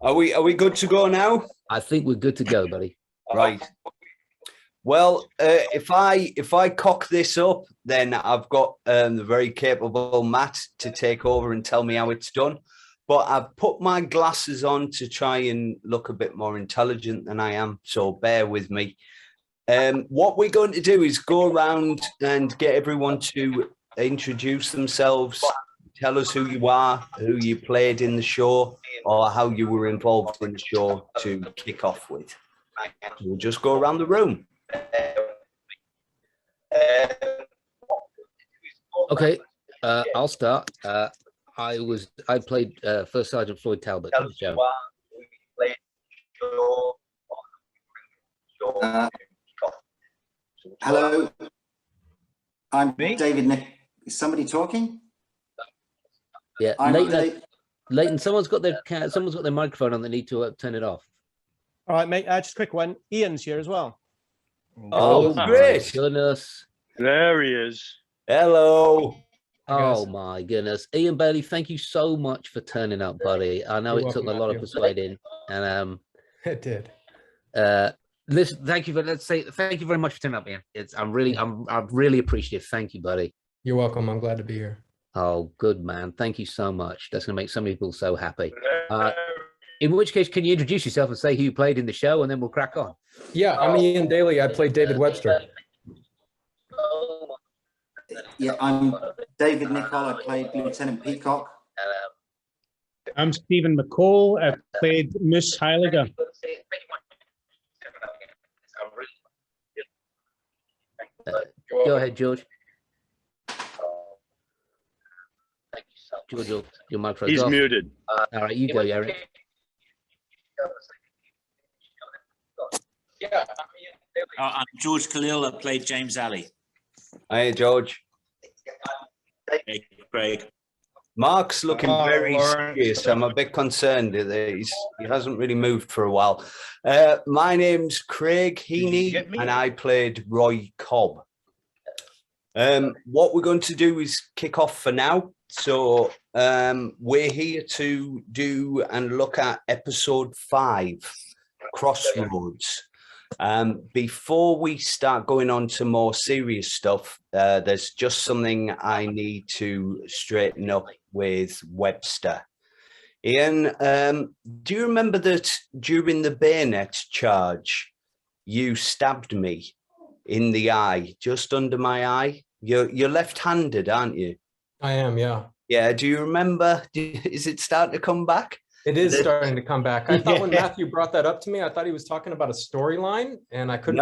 Are we good to go now? I think we're good to go, buddy. Right. Well, if I cock this up, then I've got the very capable Matt to take over and tell me how it's done. But I've put my glasses on to try and look a bit more intelligent than I am, so bear with me. What we're going to do is go around and get everyone to introduce themselves, tell us who you are, who you played in the show, or how you were involved in the show to kick off with. So we'll just go around the room. Okay, I'll start. I played First Sergeant Floyd Talbert in the show. Hello, I'm David Nick. Is somebody talking? Yeah, Leighton. Someone's got their microphone on. They need to turn it off. All right, mate. Just a quick one. Ian's here as well. Oh, great! Goodness. There he is. Hello. Oh my goodness, Eion Bailey, thank you so much for turning up, buddy. I know it took a lot of persuading, and it did. Listen, thank you very much for turning up, Ian. I'm really appreciative. Thank you, buddy. You're welcome. I'm glad to be here. Oh, good man. Thank you so much. That's gonna make some people so happy. In which case, can you introduce yourself and say who you played in the show, and then we'll crack on? Yeah, I'm Eion Bailey. I played David Webster. Yeah, I'm David Nicolle. I played Lieutenant Peacock. I'm Stephen McCole. I played Moose Heyliger. Go ahead, George. George, your microphone's He's off. muted. All right, you go, Erik. I'm George Calil. I played James Alley. Hey, George. Hey, Craig. Mark's looking very serious. I'm a bit concerned that he hasn't really moved for a while. My name's Craig Heaney, and I played Roy Cobb. What we're going to do is kick off for now. So we're here to do and look at episode 5, Crossroads. Before we start going on to more serious stuff, there's just something I need to straighten up with Webster. Eion, do you remember that during the bayonet charge, you stabbed me in the eye, just under my eye? You're left-handed, aren't you? I am, yeah. Yeah, do you remember? Is it starting to come back? It is starting to come back. I thought when Matthew brought that up to me, I thought he was talking about a storyline, and I couldn't.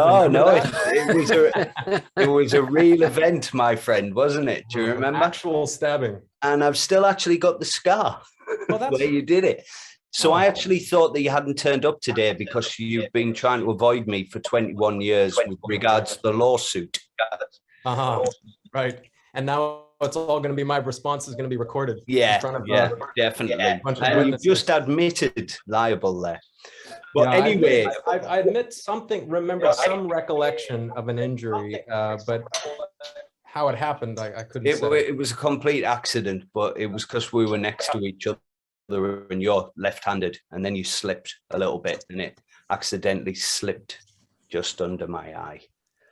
It was a real event, my friend, wasn't it? Do you remember? Actual stabbing. And I've still actually got the scar where you did it. So I actually thought that you hadn't turned up today because you've been trying to avoid me for 21 years with regards to the lawsuit. Right. And now it's all going to be, my response is going to be recorded. Yeah, in front of, definitely. And you just admitted liable there. But anyway. I admit something, remember some recollection of an injury, but how it happened, I couldn't say. It was a complete accident, but it was because we were next to each other and you're left-handed, and then you slipped a little bit and it accidentally slipped just under my eye.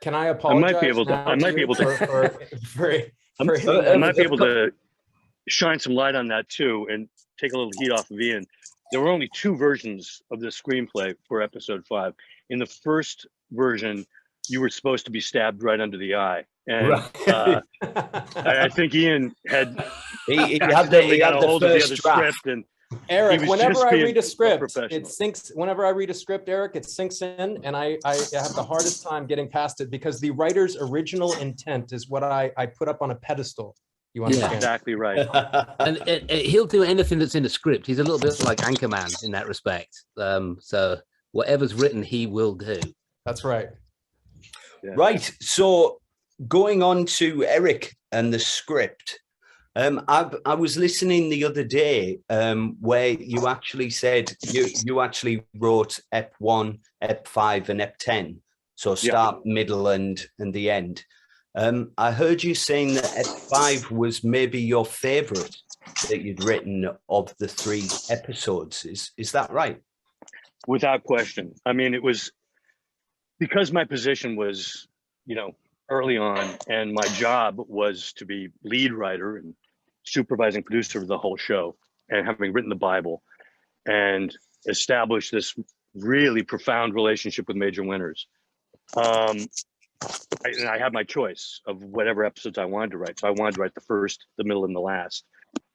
Can I apologize? I might be able to shine some light on that too and take a little heat off of Eion. There were only 2 versions of the screenplay for episode 5. In the first version, you were supposed to be stabbed right under the eye. And I think Eion had a hold of the other script, and Erik, whenever I read a script, it sinks. Whenever I read a script, Erik, it sinks in, and I have the hardest time getting past it because the writer's original intent is what I put up on a pedestal. You understand? Yeah, exactly right. and he'll do anything that's in the script. He's a little bit like Anchorman in that respect. So whatever's written, he will do. That's right. Yeah. Right. So going on to Erik and the script. I was listening the other day where you actually said you actually wrote Ep 1, Ep 5, and Ep 10. So start, middle, and the end. I heard you saying that Ep 5 was maybe your favorite. that you'd written of the 3 episodes. Is that right? Without question. I mean, it was because my position was, early on, and my job was to be lead writer and supervising producer of the whole show, and having written the Bible and established this really profound relationship with Major Winters. I had my choice of whatever episodes I wanted to write. So I wanted to write the first, the middle, and the last.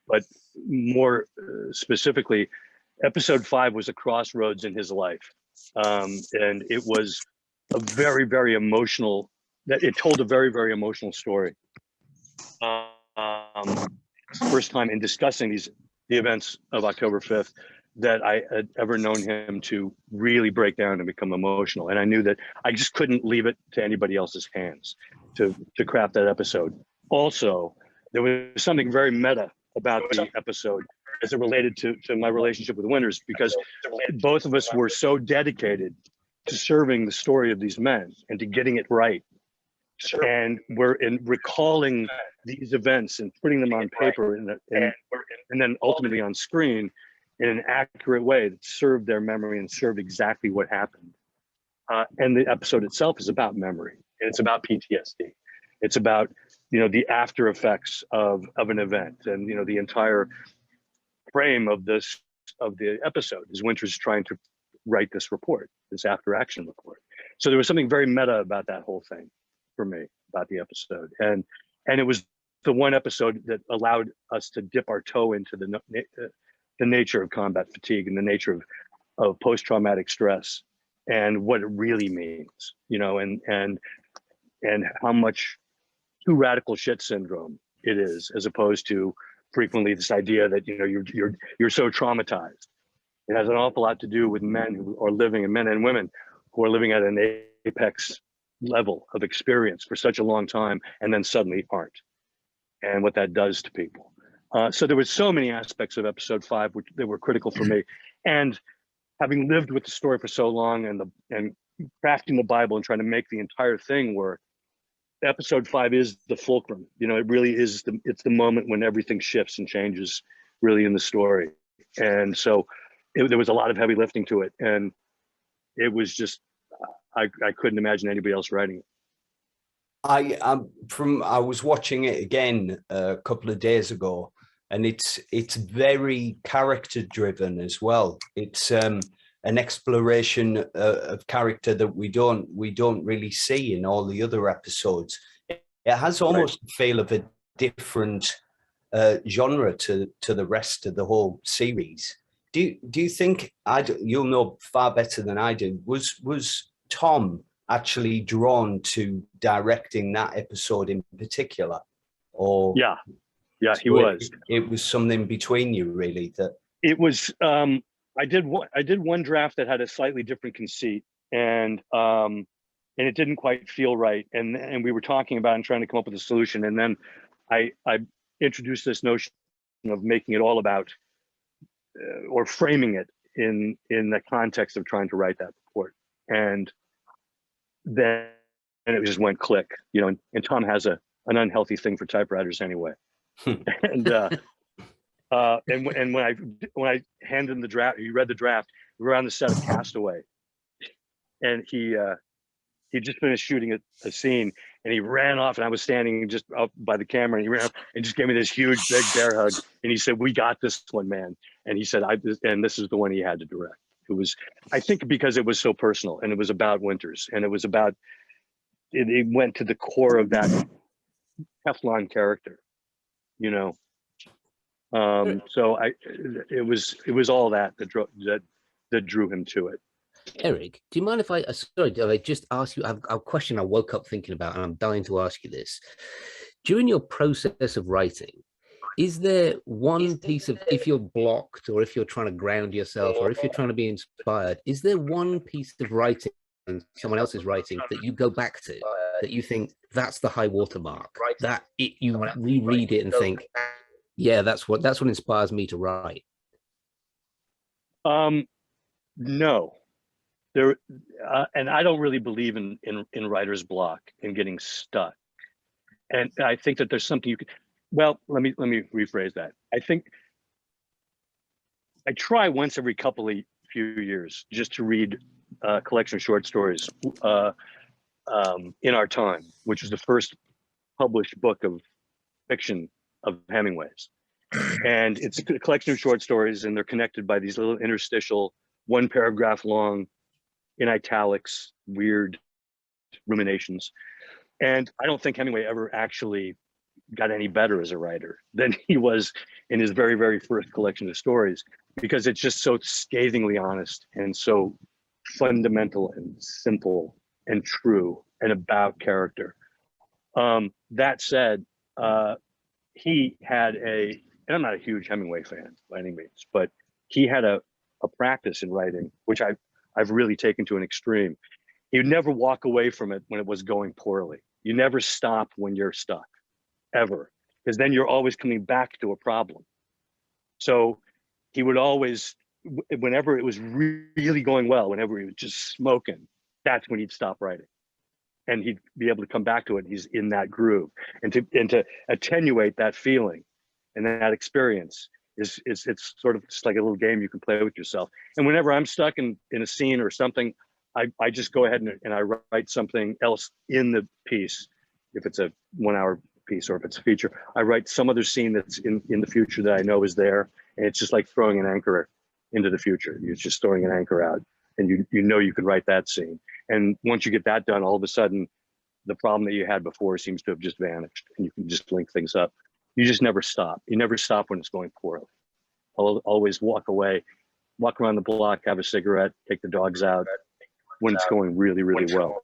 But more specifically, episode 5 was a crossroads in his life. And it was a very, very emotional, it told a very, very emotional story. First time in discussing the events of October 5th that I had ever known him to really break down and become emotional. And I knew that I just couldn't leave it to anybody else's hands to craft that episode. Also, there was something very meta about the episode as it related to my relationship with Winters, because both of us were so dedicated to serving the story of these men and to getting it right. And we're recalling these events and putting them on paper and then ultimately on screen in an accurate way that served their memory and served exactly what happened. And the episode itself is about memory, and it's about PTSD. It's about, the after effects of an event, and, the entire frame of the episode is Winters trying to write this report, this after action report. So there was something very meta about that whole thing for me, about the episode. And it was the one episode that allowed us to dip our toe into the nature of combat fatigue and the nature of post-traumatic stress and what it really means, and how much too radical shit syndrome it is, as opposed to frequently this idea that, you're so traumatized. It has an awful lot to do with men who are living, and men and women who are living at an apex level of experience for such a long time and then suddenly aren't, and what that does to people. So there were so many aspects of episode 5 that were critical for me. And having lived with the story for so long and crafting the Bible and trying to make the entire thing work, episode 5 is the fulcrum. It really is it's the moment when everything shifts and changes really in the story. And so there was a lot of heavy lifting to it. And it was just, I couldn't imagine anybody else writing it. I was watching it again a couple of days ago, and it's very character driven as well. It's an exploration of character that we don't really see in all the other episodes. It has almost a feel of a different genre to the rest of the whole series. Do you think, you'll know far better than I do, was Tom actually drawn to directing that episode in particular? Or yeah, he was. It was something between you, really. That it was. I did one draft that had a slightly different conceit, and it didn't quite feel right. And we were talking about and trying to come up with a solution. And then I introduced this notion of making it all about, or framing it in the context of trying to write that report. And then it just went click, and Tom has an unhealthy thing for typewriters anyway. And when I handed him the draft, he read the draft. We were on the set of Castaway, and he just finished shooting a scene, and he ran off, and I was standing just up by the camera, and he ran up and just gave me this huge big bear hug, and he said, "We got this one, man." And he said, and this is the one he had to direct. It was, I think, because it was so personal, and it was about Winters, and it was about, it went to the core of that Teflon character, So it was all that drew him to it. Eric, do you mind if I just ask you a question I woke up thinking about, and I'm dying to ask you this. During your process of writing, is there one piece of, if you're blocked, or if you're trying to ground yourself, or if you're trying to be inspired, is there one piece of writing, someone else's writing, that you go back to, that you think that's the high watermark, that you reread it and think, yeah, that's what inspires me to write? No, there, and I don't really believe in writer's block and getting stuck. And I think that there's something Well, let me rephrase that. I think I try once every few years just to read a collection of short stories, In Our Time, which was the first published book of fiction of Hemingway's. And it's a collection of short stories, and they're connected by these little interstitial, one paragraph long, in italics, weird ruminations. And I don't think Hemingway ever actually got any better as a writer than he was in his very, very first collection of stories, because it's just so scathingly honest and so fundamental and simple and true and about character. That said, he had and I'm not a huge Hemingway fan by any means, but he had a practice in writing, which I've really taken to an extreme. He would never walk away from it when it was going poorly. You never stop when you're stuck, ever, because then you're always coming back to a problem. So he would always, whenever it was really going well, whenever he was just smoking, that's when he'd stop writing. And he'd be able to come back to it. He's in that groove, and to attenuate that feeling and that experience it's sort of just like a little game you can play with yourself. And whenever I'm stuck in a scene or something, I just go ahead and I write something else in the piece. If it's a 1 hour piece or if it's a feature, I write some other scene that's in the future that I know is there. And it's just like throwing an anchor into the future. You're just throwing an anchor out, and you know you can write that scene. And once you get that done, all of a sudden, the problem that you had before seems to have just vanished, and you can just link things up. You just never stop. You never stop when it's going poorly. I'll always walk away, walk around the block, have a cigarette, take the dogs out when it's going really, really well.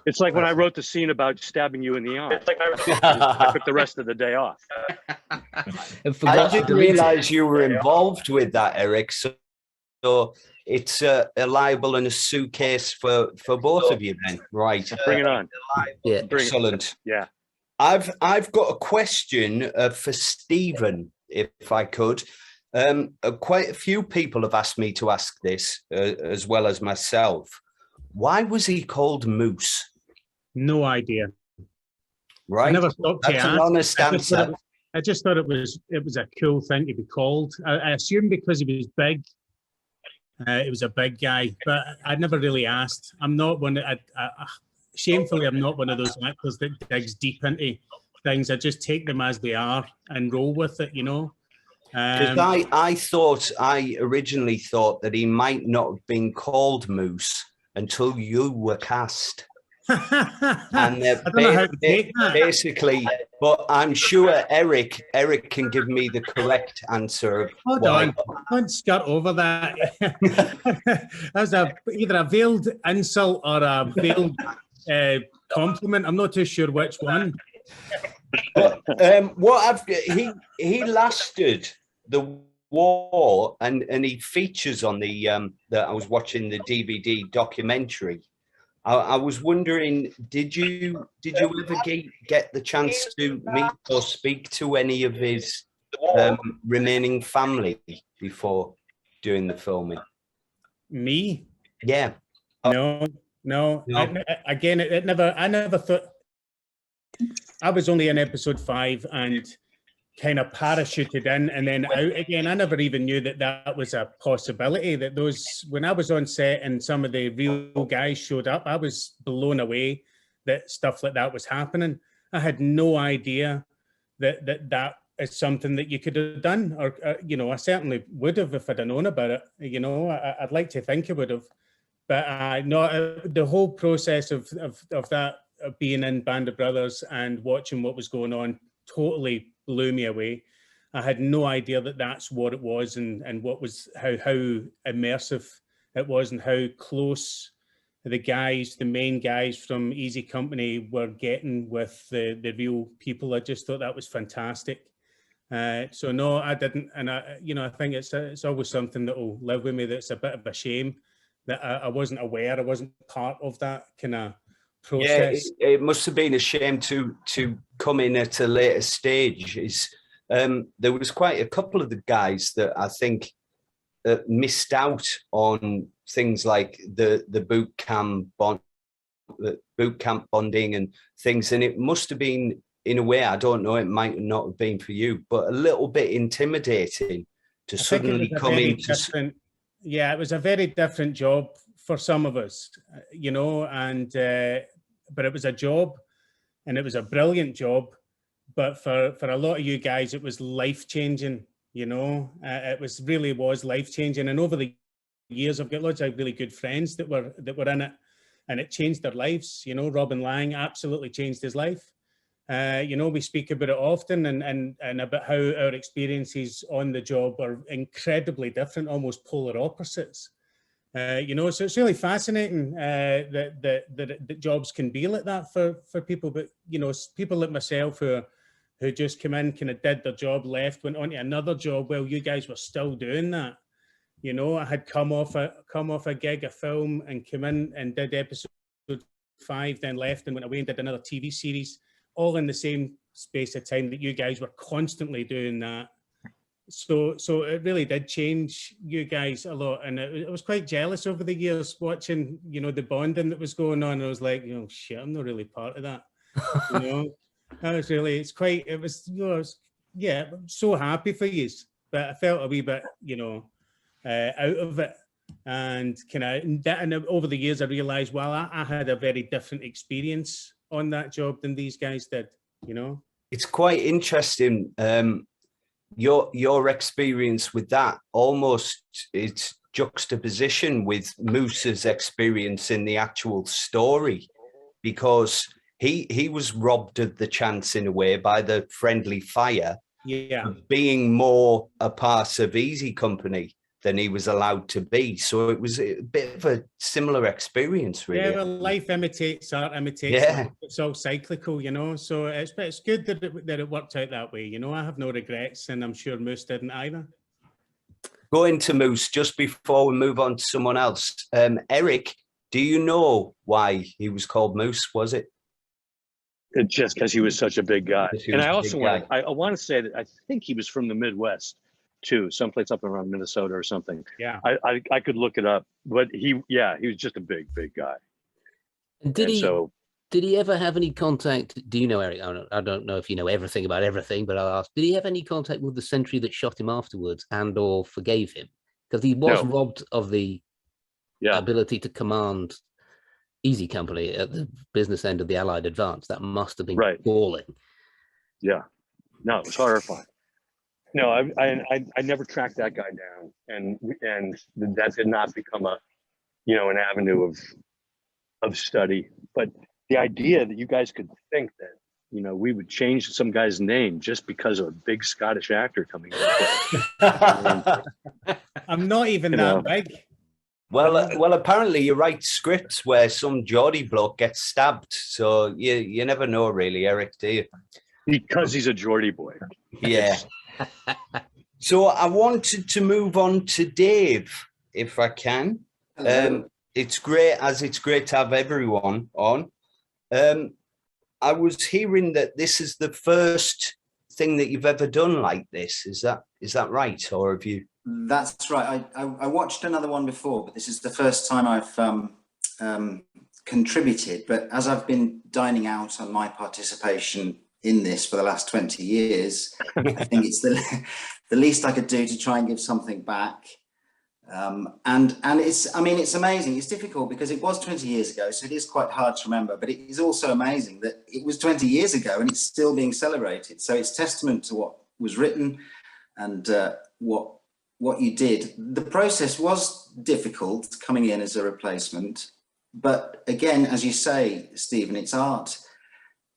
It's like when I wrote the scene about stabbing you in the arm. I took the rest of the day off. I didn't realize you were involved with that, Erik. So it's a libel and a suitcase for both of you then, right? Bring it on. Yeah, excellent. Yeah. I've got a question for Stephen, if I could. Quite a few people have asked me to ask this, as well as myself. Why was he called Moose? No idea. Right. I never stopped to That's an ask. honest answer. I just thought it was a cool thing to be called. I assumed because he was big. It was a big guy, but I never really asked. I'm not one. Shamefully, I'm not one of those actors that digs deep into things. I just take them as they are and roll with it, you know. Because I originally thought that he might not have been called Moose until you were cast. And I don't know how to take that. Basically, but I'm sure Erik can give me the correct answer. Hold on, don't skirt over that. That's either a veiled insult or a veiled compliment. I'm not too sure which one. But he lasted the war, and he features on the that I was watching the DVD documentary. I was wondering, did you ever get the chance to meet or speak to any of his remaining family before doing the filming? Me? Yeah. No. I never thought. I was only in episode 5 and kind of parachuted in and then out again. I never even knew that was a possibility, that when I was on set and some of the real guys showed up, I was blown away that stuff like that was happening. I had no idea that is something that you could have done, or I certainly would have if I'd have known about it. I'd like to think I would have, but no, the whole process of that, of being in Band of Brothers and watching what was going on totally blew me away. I had no idea that that's what it was, and what was how immersive it was, and how close the main guys from Easy Company were getting with the real people. I just thought that was fantastic. So no, I didn't, and I think it's always something that will live with me. That's a bit of a shame that I wasn't aware. I wasn't part of that kind of process. Yeah, it must have been a shame to come in at a later stage. There was quite a couple of the guys that I think missed out on things like the boot camp bonding and things, and it must have been in a way, I don't know, it might not have been for you, but a little bit intimidating to suddenly come into. Yeah, it was a very different job for some of us, you know, and but it was a job, and it was a brilliant job. But for a lot of you guys, it was life-changing, you know. It really was life-changing. And over the years, I've got lots of really good friends that were in it, and it changed their lives. You know, Robin Lang absolutely changed his life. You know, we speak about it often, and about how our experiences on the job are incredibly different, almost polar opposites. You know, so it's really fascinating that jobs can be like that for people. But, you know, people like myself who just come in, kind of did their job, left, went on to another job. Well, you guys were still doing that. You know, I had come off a gig, a film, and come in and did episode 5, then left and went away and did another TV series, all in the same space of time that you guys were constantly doing that. So it really did change you guys a lot, and I was quite jealous over the years watching, you know, the bonding that was going on. I was like, you know, shit, I'm not really part of that. You know, yeah, I'm so happy for you, but I felt a wee bit, you know, out of it, and over the years I realized, well, I had a very different experience on that job than these guys did, you know. It's quite interesting. Your experience with that, almost it's juxtaposition with Moose's experience in the actual story, because he was robbed of the chance in a way by the friendly fire, of being more a part of Easy Company than he was allowed to be. So it was a bit of a similar experience, really. Yeah, well, life imitates art, life. It's all cyclical, you know. So it's good that it worked out that way. You know, I have no regrets, and I'm sure Moose didn't either. Going to Moose, just before we move on to someone else, Erik, do you know why he was called Moose? Was it? It's just because he was such a big guy. And I also want to say that I think he was from the Midwest too, someplace up around Minnesota or something. Yeah, I could look it up, but he was just a big guy. And did he ever have any contact? Do you know, Erik? I don't know if you know everything about everything, but I'll ask, did he have any contact with the sentry that shot him afterwards and or forgave him? Because he was robbed of the ability to command Easy Company at the business end of the Allied advance. That must have been galling. Yeah. No, it was horrifying. No, I never tracked that guy down, and that did not become an avenue of study. But the idea that you guys could think that, you know, we would change some guy's name just because of a big Scottish actor coming in. I'm not even that big. Well, apparently you write scripts where some Geordie bloke gets stabbed, so you never know, really, Erik, do you? Because he's a Geordie boy. Yeah. So I wanted to move on to Dave, if I can. It's great to have everyone on. I was hearing that this is the first thing that you've ever done like this. Is that right, or have you? That's right. I watched another one before, but this is the first time I've contributed. But as I've been dining out on my participation in this for the last 20 years, I think it's the least I could do to try and give something back. And it's amazing. It's difficult because it was 20 years ago, so it is quite hard to remember, but it is also amazing that it was 20 years ago and it's still being celebrated. So it's testament to what was written and what you did. The process was difficult coming in as a replacement, but again, as you say, Stephen, it's art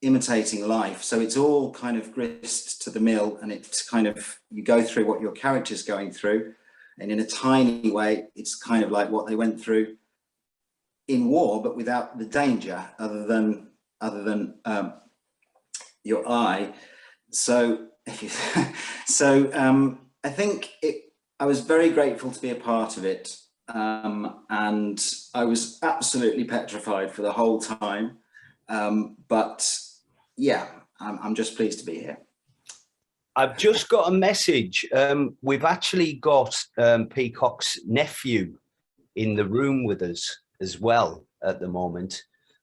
imitating life. So it's all kind of grist to the mill, and it's kind of, you go through what your character's going through, and in a tiny way, it's kind of like what they went through in war, but without the danger other than your eye. So I think I was very grateful to be a part of it, and I was absolutely petrified for the whole time. But yeah, I'm just pleased to be here. I've just got a message. We've actually got Peacock's nephew in the room with us as well at the moment.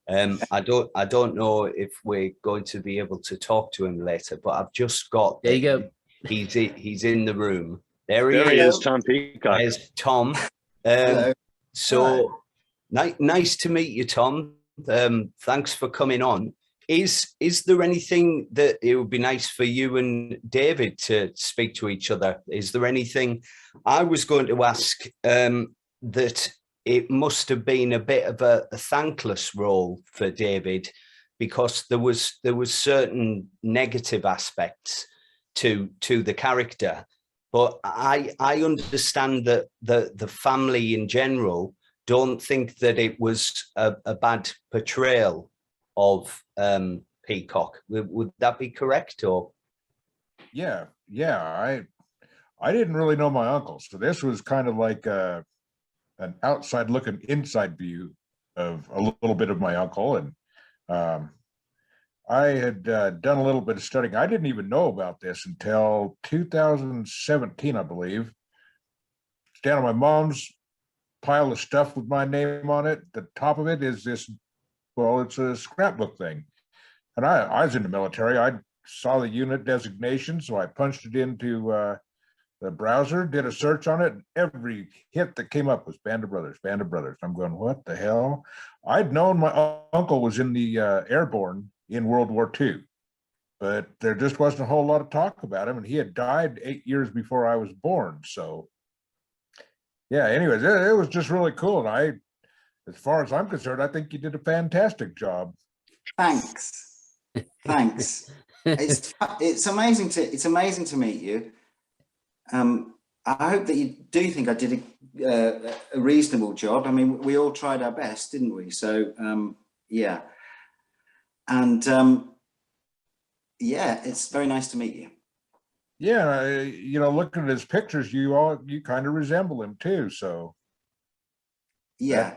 I don't know if we're going to be able to talk to him later, but I've just got. There you go. He's in the room. There he is, Tom Peacock. There's Tom. Hello. Nice to meet you, Tom. Thanks for coming on. Is there anything that it would be nice for you and David to speak to each other? Is there anything I was going to ask that it must have been a bit of a thankless role for David, because there was certain negative aspects to the character, but I understand that the family in general don't think that it was a bad portrayal of Peacock. Would that be correct? Or yeah, I didn't really know my uncle, so this was kind of like an outside looking inside view of a little bit of my uncle. And I had done a little bit of studying. I didn't even know about this until 2017, I believe. Down on my mom's pile of stuff with my name on it. The top of it is this, well, it's a scrapbook thing. And I was in the military. I saw the unit designation, so I punched it into the browser, did a search on it, and every hit that came up was Band of Brothers, Band of Brothers. I'm going, what the hell? I'd known my uncle was in the airborne in World War II, but there just wasn't a whole lot of talk about him, and he had died 8 years before I was born. So yeah, anyways, it was just really cool. And as far as I'm concerned, I think you did a fantastic job. Thanks. It's amazing to meet you. I hope that you do think I did a reasonable job. I mean, we all tried our best, didn't we? So yeah, and yeah, it's very nice to meet you. Yeah, looking at his pictures, you kind of resemble him too. So yeah,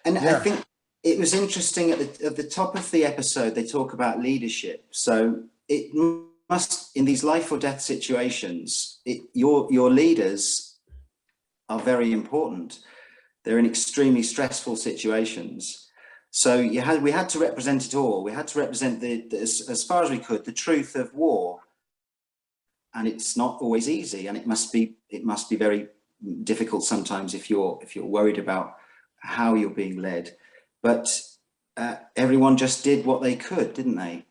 and yeah. I think it was interesting at the top of the episode. They talk about leadership. So it must, in these life or death situations, your leaders are very important. They're in extremely stressful situations. So we had to represent it all. We had to represent as far as we could, the truth of war. And it's not always easy, and it must be very difficult sometimes if you're worried about how you're being led. But everyone just did what they could, didn't they?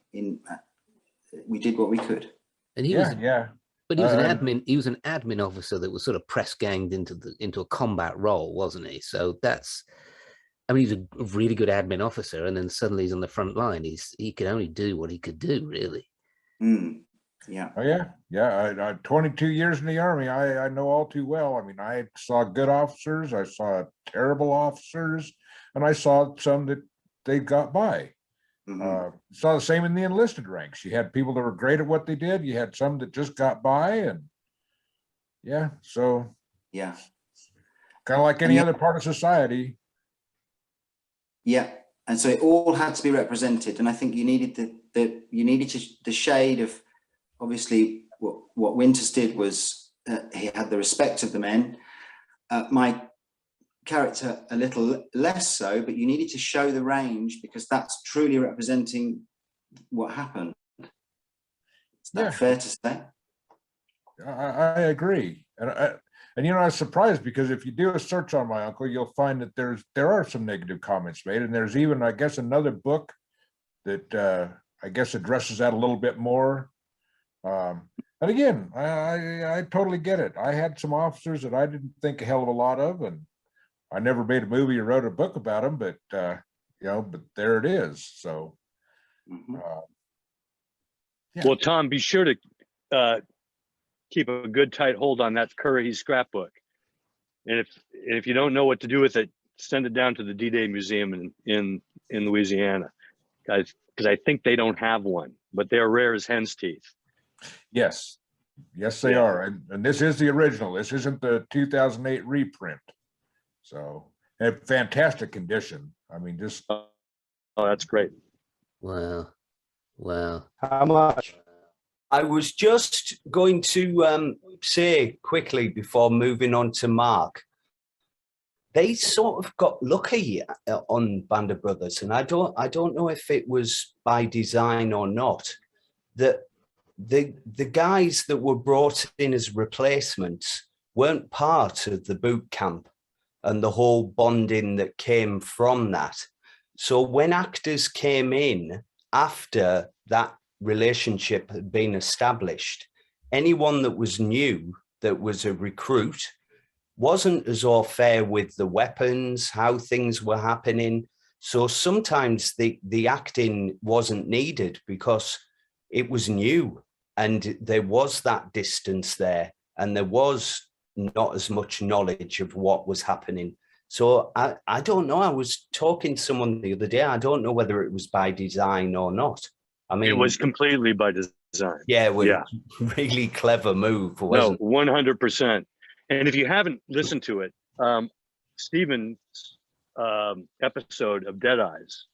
We did what we could. And he was an admin. He was an admin officer that was sort of press ganged into a combat role, wasn't he? So he's a really good admin officer, and then suddenly he's on the front line. He could only do what he could do, really. Yeah. Oh yeah. I 22 years in the Army. I know all too well. I mean, I saw good officers, I saw terrible officers, and I saw some that they got by. Saw the same in the enlisted ranks. You had people that were great at what they did. You had some that just got by, and yeah, so yeah, kind of like any other part of society. Yeah, and so it all had to be represented, and I think you needed the shade of, obviously what Winters did was he had the respect of the men. My character a little less so, but you needed to show the range, because that's truly representing what happened. Is that fair to say? I agree, and I was surprised, because if you do a search on my uncle, you'll find that there are some negative comments made, and there's even, I guess, another book that I guess addresses that a little bit more. And again, I totally get it. I had some officers that I didn't think a hell of a lot of, and I never made a movie or wrote a book about them, but but there it is. So, yeah. Well, Tom, be sure to keep a good tight hold on that Currahee scrapbook, and if you don't know what to do with it, send it down to the D-Day Museum in Louisiana, guys, because I think they don't have one, but they're rare as hen's teeth. Yes, they are, and this is the original. This isn't the 2008 reprint. So, in fantastic condition. I mean, just oh, that's great. Wow. How much? I was just going to say quickly before moving on to Mark they sort of got lucky on Band of Brothers, and I don't know if it was by design or not, that the guys that were brought in as replacements weren't part of the boot camp and the whole bonding that came from that. So when actors came in after that relationship had been established, anyone that was new, that was a recruit, wasn't as au fait with the weapons, how things were happening. So sometimes the acting wasn't needed because it was new and there was that distance there and there was not as much knowledge of what was happening. So I don't know. I was talking to someone the other day. I don't know whether it was by design or not. I mean, it was completely by design. Yeah, it was a really clever move, wasn't it? No, 100%. And if you haven't listened to it, Stephen's episode of Dead Eyes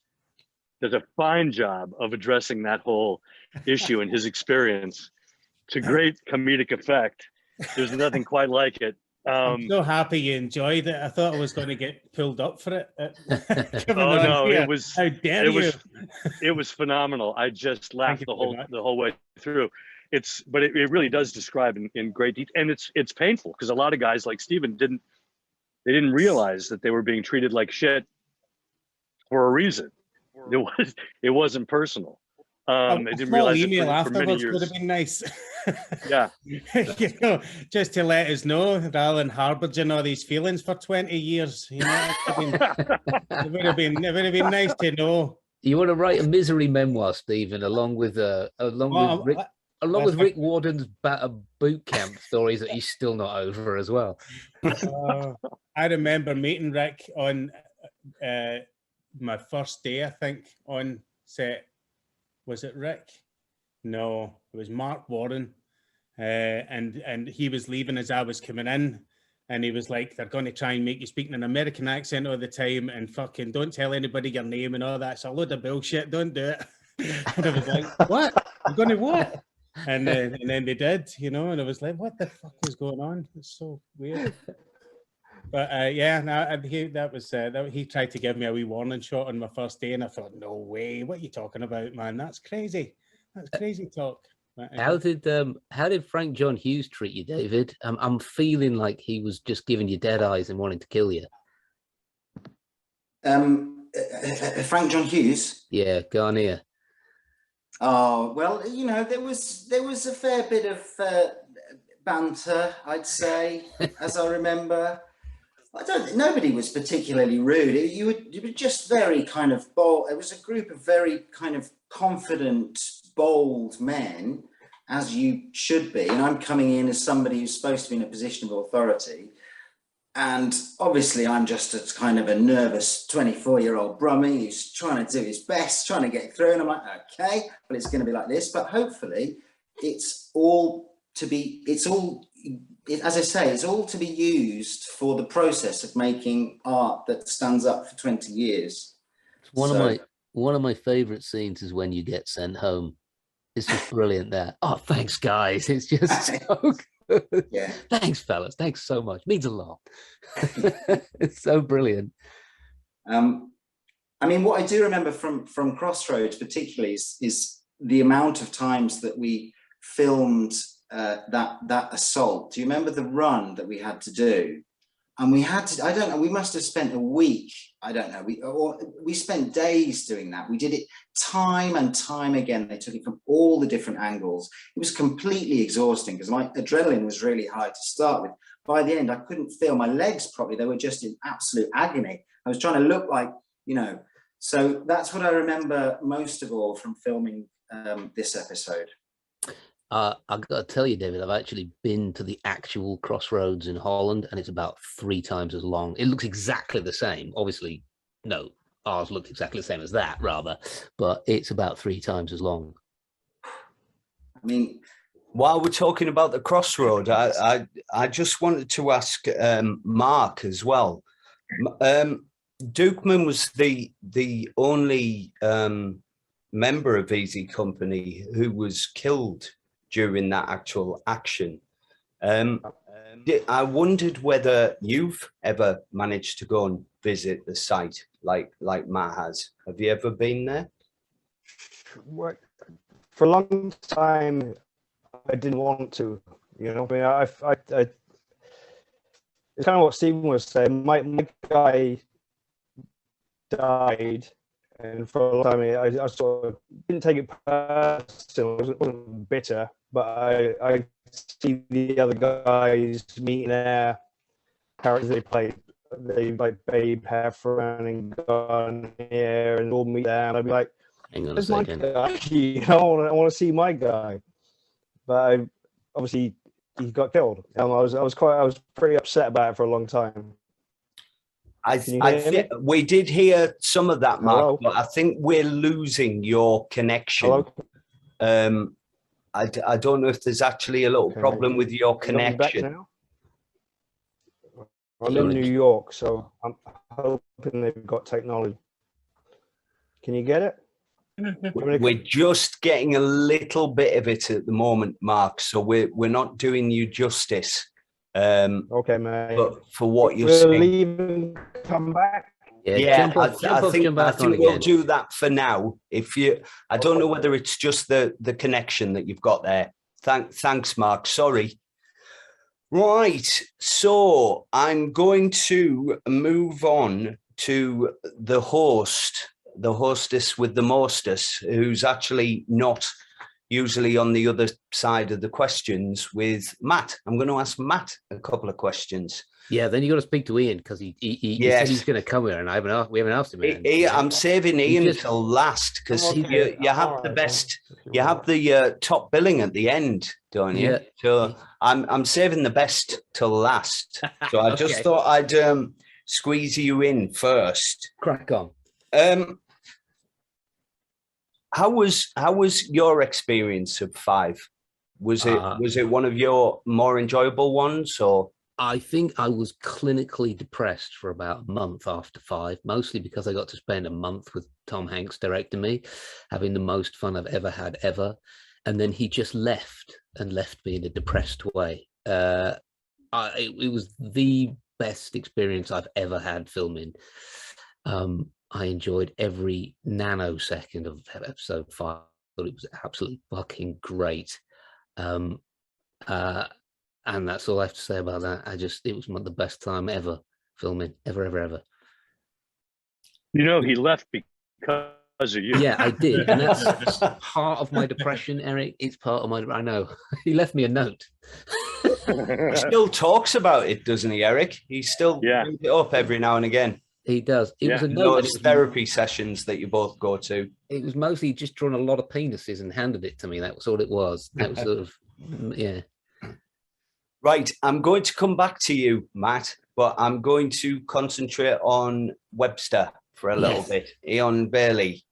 does a fine job of addressing that whole issue and his experience to great comedic effect. There's nothing quite like it. I'm so happy you enjoyed it. I thought I was going to get pulled up for it. Oh no, it was. How dare you? It was phenomenal. I just laughed the whole way through. But it really does describe in great detail, and it's painful because a lot of guys like Stephen didn't realize that they were being treated like shit for a reason. It wasn't personal. They didn't realize email for many afterwards years. Would have been nice. Yeah. You know, just to let us know rather than harboring all these feelings for 20 years. You know, it would have been nice to know. You want to write a misery memoir, Stephen, along with Rick Warden's boot camp stories that he's still not over as well. I remember meeting Rick on my first day, I think, on set. Was it Rick? No, it was Mark Warren. And he was leaving as I was coming in. And he was like, they're going to try and make you speak in an American accent all the time and fucking don't tell anybody your name and all that. It's a load of bullshit. Don't do it. And I was like, what? You're going to what? And then they did, you know, and I was like, what the fuck is going on? It's so weird. But he tried to give me a wee warning shot on my first day, and I thought, no way, what are you talking about, man? That's crazy. That's crazy talk. But, how did Frank John Hughes treat you, David? I'm feeling like he was just giving you dead eyes and wanting to kill you. Frank John Hughes? Yeah, Garnier. Oh, well, you know, there was a fair bit of banter, I'd say, as I remember. Nobody was particularly rude. You were just very kind of bold. It was a group of very kind of confident, bold men, as you should be. And I'm coming in as somebody who's supposed to be in a position of authority. And obviously I'm just a kind of a nervous 24-year-old brummie who's trying to do his best, trying to get through. And I'm like, okay, well, it's going to be like this. But hopefully it's all to be used for the process of making art that stands up for 20 years. One of my favorite scenes is when you get sent home. It's just brilliant there. Oh, thanks, guys. It's just so good. Yeah. Thanks, fellas. Thanks so much. Means a lot. It's so brilliant. I mean, what I do remember from Crossroads particularly is the amount of times that we filmed that assault. Do you remember the run that we had to do? And we had to, I don't know, we must have spent a week, I don't know, we spent days doing that. We did it time and time again. They took it from all the different angles. It was completely exhausting because my adrenaline was really high to start with. By the end, I couldn't feel my legs properly. They were just in absolute agony. I was trying to look like, you know, so that's what I remember most of all from filming this episode. I've got to tell you, David, I've actually been to the actual Crossroads in Holland, and it's about 3 times as long. It looks exactly the same. Obviously, no, ours looked exactly the same as that, rather, but it's about 3 times as long. I mean, while we're talking about the Crossroad, I just wanted to ask Mark as well. Dukeman was the only member of Easy Company who was killed during that actual action. I wondered whether you've ever managed to go and visit the site like Matt has. Have you ever been there? For a long time, I didn't want to. You know, I mean, it's kind of what Stephen was saying. My guy died, and for a long time, I sort of didn't take it personally. I wasn't bitter, but I see the other guys meeting their characters they played. They like Babe, Heffron, and Garnier, and all meet them. I'd be like, Hang on a "Where's my second. guy?" You know, I want to see my guy. But obviously, he got killed. I was pretty upset about it for a long time. I think we did hear some of that, Mark, Hello? but I think we're losing your connection. Hello? I don't know if there's actually a little problem with your connection. Now? I'm in New York, so I'm hoping they've got technology. Can you get it? We're just getting a little bit of it at the moment, Mark. So we're not doing you justice. Okay, mate. But for what you're we'll saying, leave and come back. Yeah, I think we'll do that for now. I don't know whether it's just the connection that you've got there. Thanks, Mark. Sorry. Right. So I'm going to move on to the hostess with the mostess, who's actually not usually on the other side of the questions with Matt. I'm going to ask Matt a couple of questions. Yeah, then you got to speak to Ian because he said he's going to come here, and we haven't asked him yet. I'm saving Ian until last because you have the best. You have the top billing at the end, don't you? Yeah. So I'm saving the best till last. So I just thought I'd squeeze you in first. Crack on. How was your experience of 5? Was it one of your more enjoyable ones, or? I think I was clinically depressed for about a month after 5, mostly because I got to spend a month with Tom Hanks directing me, having the most fun I've ever had ever. And then he just left me in a depressed way. It was the best experience I've ever had filming. I enjoyed every nanosecond of episode 5. I thought it was absolutely fucking great. And that's all I have to say about that. It was the best time ever filming, ever. You know, he left because of you. Yeah, I did. And that's part of my depression, Eric. It's part of I know. He left me a note. He still talks about it, doesn't he, Eric? He still brings it up every now and again. He does. It was a note. Those therapy sessions that you both go to. It was mostly just drawn a lot of penises and handed it to me. That was all it was. That was sort of, yeah. Right, I'm going to come back to you, Matt, but I'm going to concentrate on Webster for a little bit. Eion Bailey.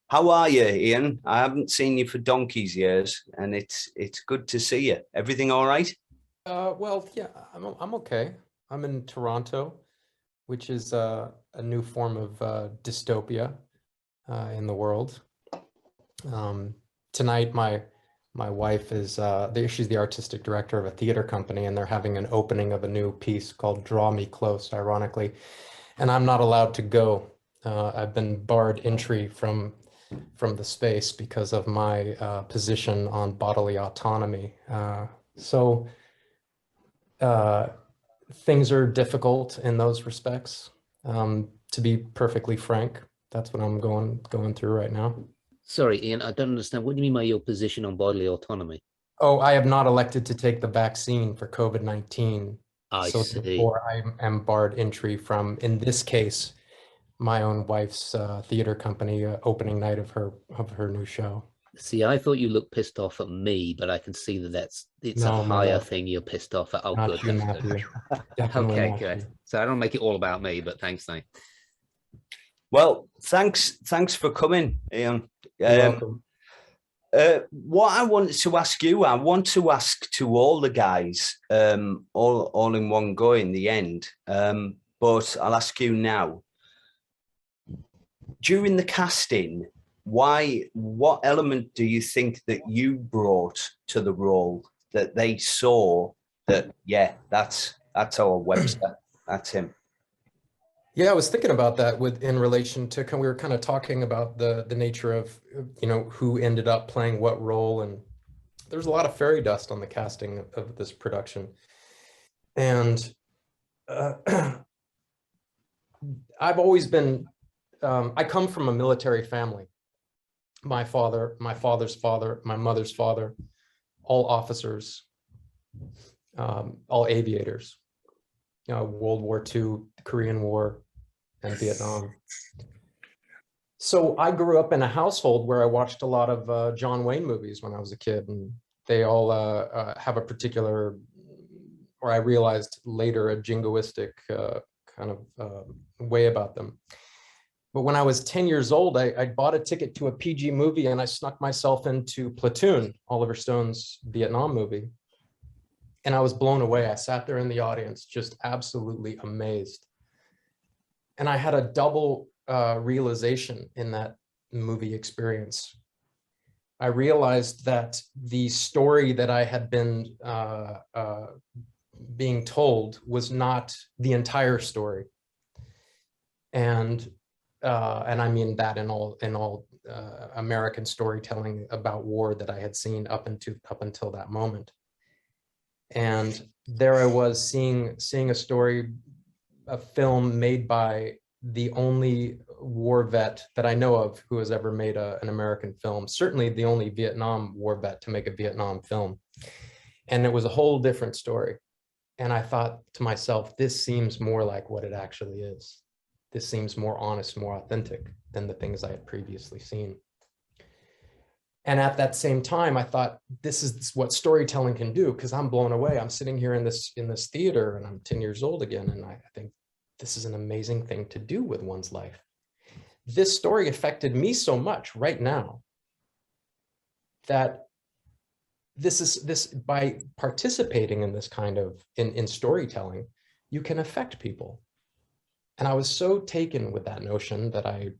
How are you, Ian? I haven't seen you for donkey's years, and it's good to see you. Everything all right? Well, yeah, I'm okay. I'm in Toronto, which is a new form of dystopia in the world. Tonight, my wife is, she's the artistic director of a theater company, and they're having an opening of a new piece called Draw Me Close, ironically. And I'm not allowed to go. I've been barred entry from the space because of my position on bodily autonomy. So things are difficult in those respects. To be perfectly frank, that's what I'm going through right now. Sorry, Ian, I don't understand. What do you mean by your position on bodily autonomy? Oh, I have not elected to take the vaccine for COVID-19. I see. Therefore, I am barred entry from, in this case, my own wife's theater company opening night of her new show. See, I thought you looked pissed off at me, but I can see that it's a higher thing you're pissed off at. Oh, not good. you, Matthew. Okay, good. So I don't make it all about me, but thanks, Nate. Well, thanks for coming, Ian. Welcome. What I wanted to ask you, I want to ask to all the guys, all in one go in the end, but I'll ask you now. During the casting, what element do you think that you brought to the role that they saw that, yeah, that's our Webster. That's him. Yeah, I was thinking about that in relation to, we were kind of talking about the nature of, who ended up playing what role. And there's a lot of fairy dust on the casting of this production. And I've always been, I come from a military family. My father, my father's father, my mother's father, all officers, all aviators, World War II, Korean War, and Vietnam. So I grew up in a household where I watched a lot of John Wayne movies when I was a kid, and they all have a particular, or I realized later, a jingoistic kind of way about them. But when I was 10 years old, I bought a ticket to a PG movie and I snuck myself into Platoon, Oliver Stone's Vietnam movie. And I was blown away. I sat there in the audience, just absolutely amazed. And I had a double realization in that movie experience. I realized that the story that I had been being told was not the entire story. And I mean that in all American storytelling about war that I had seen up until that moment. And there I was seeing a story, a film made by the only war vet that I know of who has ever made an American film, certainly the only Vietnam war vet to make a Vietnam film. And it was a whole different story. And I thought to myself, this seems more like what it actually is. This seems more honest, more authentic than the things I had previously seen. And at that same time, I thought, this is what storytelling can do, because I'm blown away. I'm sitting here in this theater and I'm 10 years old again. And I think this is an amazing thing to do with one's life. This story affected me so much right now that by participating in this kind of, in storytelling, you can affect people. And I was so taken with that notion that I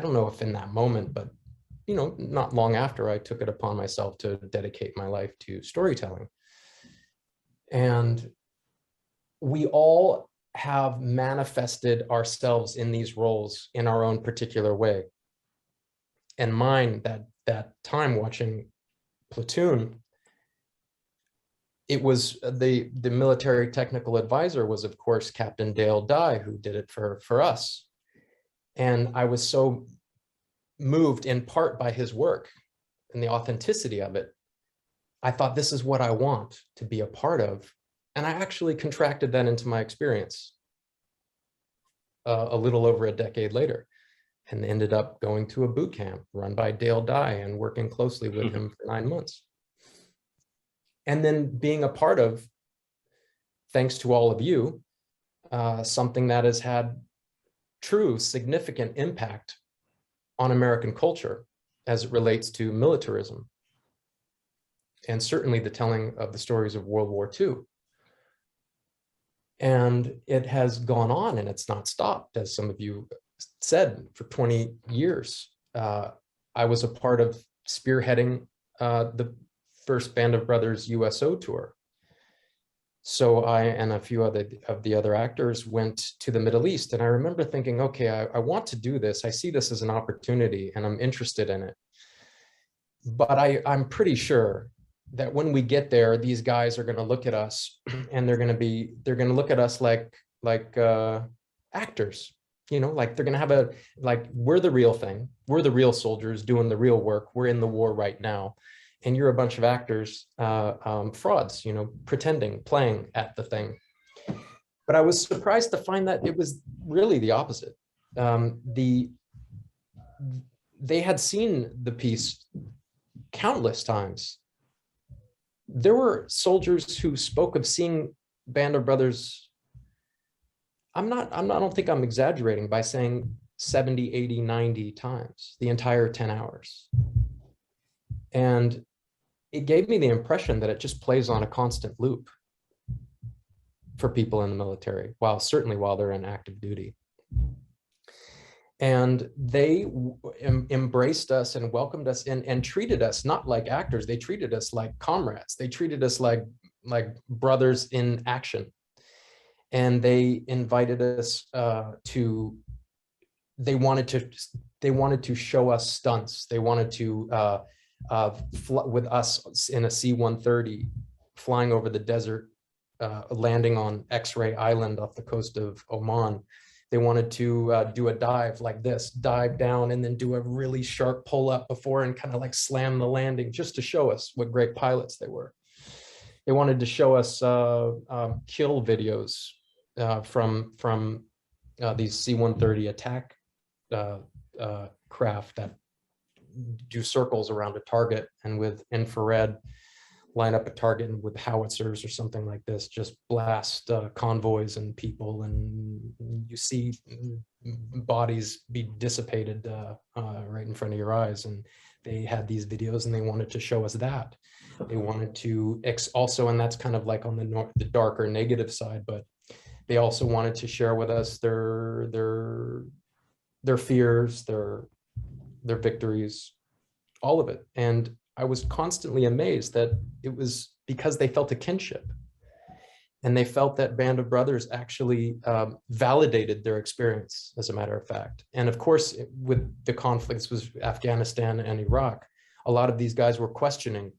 don't know if in that moment, but not long after, I took it upon myself to dedicate my life to storytelling. And we all have manifested ourselves in these roles in our own particular way. And mine, that time watching Platoon, it was the military technical advisor was, of course, Captain Dale Dye, who did it for us. And I was so moved in part by his work and the authenticity of it. I thought, this is what I want to be a part of. And I actually contracted that into my experience a little over a decade later, and ended up going to a boot camp run by Dale Dye and working closely with him for 9 months. And then being a part of, thanks to all of you, something that has had true significant impact on American culture as it relates to militarism, and certainly the telling of the stories of World War II. And it has gone on and it's not stopped, as some of you said, for 20 years. I was a part of spearheading the first Band of Brothers USO tour. So I and a few of the other actors went to the Middle East. And I remember thinking, okay, I want to do this. I see this as an opportunity and I'm interested in it. But I'm pretty sure that when we get there, these guys are going to look at us and they're going to look at us like actors, like they're going to have we're the real thing. We're the real soldiers doing the real work. We're in the war right now. And you're a bunch of actors, frauds, pretending, playing at the thing. But I was surprised to find that it was really the opposite. They had seen the piece countless times. There were soldiers who spoke of seeing Band of Brothers. I don't think I'm exaggerating by saying 70, 80, 90 times, the entire 10 hours. And it gave me the impression that it just plays on a constant loop for people in the military, certainly while they're in active duty. And they embraced us and welcomed us in and treated us not like actors. They treated us like comrades. They treated us like brothers in action. And they invited us they wanted to show us stunts. They wanted to with us in a C-130 flying over the desert, landing on X-Ray Island off the coast of Oman. They wanted to do a dive like this, dive down and then do a really sharp pull up before and kind of like slam the landing, just to show us what great pilots they were. They wanted to show us kill videos from these C-130 attack craft that do circles around a target and with infrared line up a target and with howitzers or something like this, just blast convoys and people, and you see bodies be dissipated right in front of your eyes. And they had these videos and they wanted to show us that. They wanted to also, and that's kind of like on the darker negative side, but they also wanted to share with us their fears, their victories, all of it. And I was constantly amazed that it was because they felt a kinship, and they felt that Band of Brothers actually validated their experience, as a matter of fact. And of course, with the conflicts with Afghanistan and Iraq, a lot of these guys were questioning